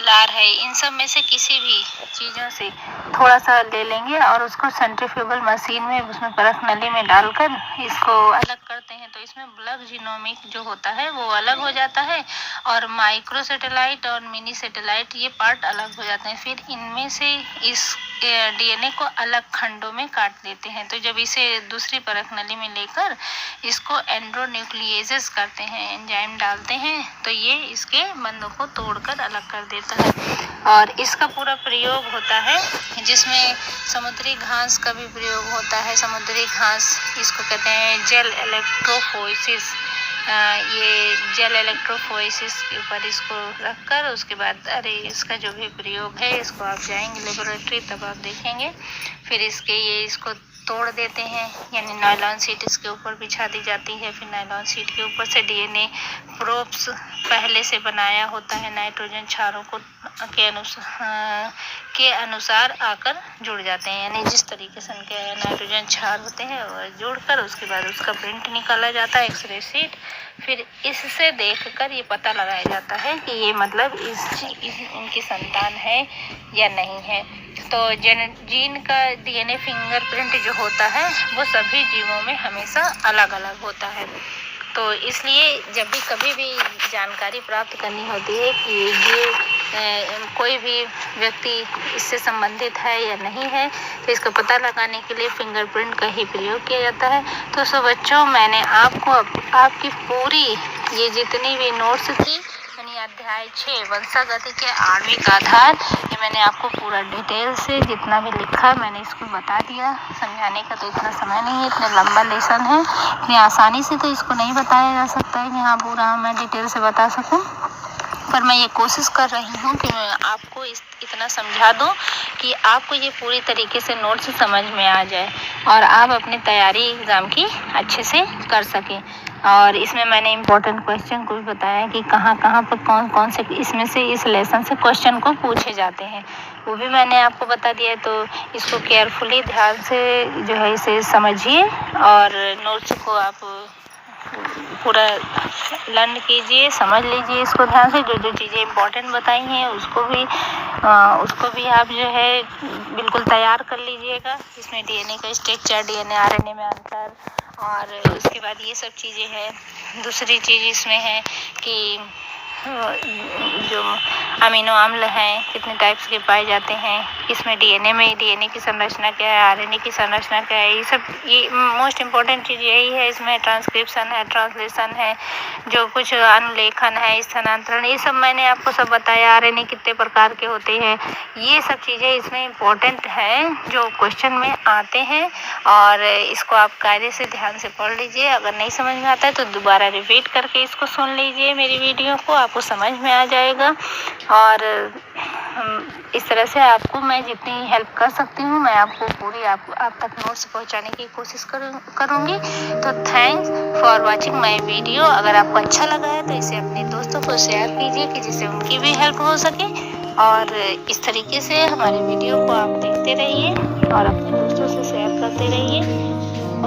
लार है, इन सब में से किसी भी चीज़ों से थोड़ा सा ले लेंगे और उसको सेंट्रीफ्यूगल मशीन में उसमें परख नली में डालकर इसको अलग करते हैं। तो इसमें ब्लड जीनोमिक जो होता है वो अलग हो जाता है और माइक्रो सैटेलाइट और मिनी सैटेलाइट ये पार्ट अलग हो जाते हैं। फिर इनमें से इस डीएनए को अलग खंडों में काट देते हैं। तो जब इसे दूसरी परख नली में लेकर इसको एंड्रोन्यूक्लिएजेस करते हैं, एंजाइम डालते हैं, तो ये इसके बंधों को तोड़कर अलग कर देता है। और इसका पूरा प्रयोग होता है जिसमें समुद्री घास का भी प्रयोग होता है। समुद्री घास इसको कहते हैं जेल इलेक्ट्रोफोरेसिस। ये जेल इलेक्ट्रोफोरेसिस के ऊपर इसको रखकर उसके बाद इसका जो भी प्रयोग है, इसको आप जाएंगे लेबोरेटरी तब आप देखेंगे। फिर इसको तोड़ देते हैं, यानी नायलॉन शीट इसके ऊपर बिछा दी जाती है। फिर नायलॉन शीट के ऊपर से डीएनए प्रोब्स पहले से बनाया होता है, नाइट्रोजन क्षारों को के अनुसार आकर जुड़ जाते हैं, यानी जिस तरीके से उनके नाइट्रोजन क्षार होते हैं वो जुड़कर उसके बाद उसका प्रिंट निकाला जाता है, एक्सरे शीट। फिर इससे देखकर ये पता लगाया जाता है कि ये मतलब इनकी संतान है या नहीं है। तो जीन का डीएनए फिंगरप्रिंट जो होता है वो सभी जीवों में हमेशा अलग अलग होता है। तो इसलिए जब भी कभी भी जानकारी प्राप्त करनी होती है कि ये कोई भी व्यक्ति इससे संबंधित है या नहीं है, तो इसका पता लगाने के लिए फिंगरप्रिंट का ही प्रयोग किया जाता है। तो सो बच्चों, मैंने आपको आपकी पूरी ये जितनी भी नोट्स थी, यानी अध्याय 6 वंशागति के आणविक आधार, ये मैंने आपको पूरा डिटेल से जितना भी लिखा मैंने इसको बता दिया। समझाने का तो इतना समय नहीं है, इतना लंबा लेसन है, इतनी आसानी से तो इसको नहीं बताया जा सकता है कि हाँ पूरा मैं डिटेल से बता सकूं, पर मैं ये कोशिश कर रही हूँ कि मैं आपको इतना समझा दूँ कि आपको ये पूरी तरीके से नोट्स समझ में आ जाए और आप अपनी तैयारी एग्ज़ाम की अच्छे से कर सकें। और इसमें मैंने इम्पोर्टेंट क्वेश्चन को भी बताया कि कहाँ पर कौन से इसमें से इस लेसन से क्वेश्चन को पूछे जाते हैं, वो भी मैंने आपको बता दिया। तो इसको केयरफुली ध्यान से जो है इसे समझिए और नोट्स को आप पूरा लर्न कीजिए, समझ लीजिए इसको ध्यान से। जो चीज़ें इम्पोर्टेंट बताई हैं उसको भी आप जो है बिल्कुल तैयार कर लीजिएगा। इसमें डीएनए का स्ट्रक्चर, डीएनए आरएनए में अंतर, और उसके बाद ये सब चीज़ें हैं। दूसरी चीज़ इसमें है कि जो अमीनो अम्ल हैं कितने टाइप्स के पाए जाते हैं, इसमें डीएनए की संरचना क्या है, आरएनए की संरचना क्या है, ये मोस्ट इम्पॉर्टेंट चीज़ यही है। इसमें ट्रांसक्रिप्शन है, ट्रांसलेशन है, जो कुछ अनुलेखन है, स्थानांतरण, ये सब मैंने आपको सब बताया। आरएनए कितने प्रकार के होते हैं, ये सब चीज़ें इसमें इम्पोर्टेंट हैं जो क्वेश्चन में आते हैं, और इसको आप कायदे से ध्यान से पढ़ लीजिए। अगर नहीं समझ में आता है तो दोबारा रिपीट करके इसको सुन लीजिए मेरी वीडियो को, आपको समझ में आ जाएगा। और इस तरह से आपको मैं जितनी हेल्प कर सकती हूँ मैं आपको पूरी आप तक नोट्स पहुँचाने की कोशिश करूँगी। तो thanks for watching my video. अगर आपको अच्छा लगा है तो इसे अपने दोस्तों को शेयर कीजिए कि जिससे उनकी भी हेल्प हो सके, और इस तरीके से हमारी वीडियो को आप देखते रहिए और अपने दोस्तों से शेयर करते रहिए।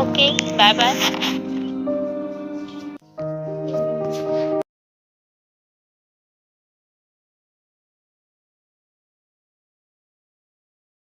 Okay, bye bye.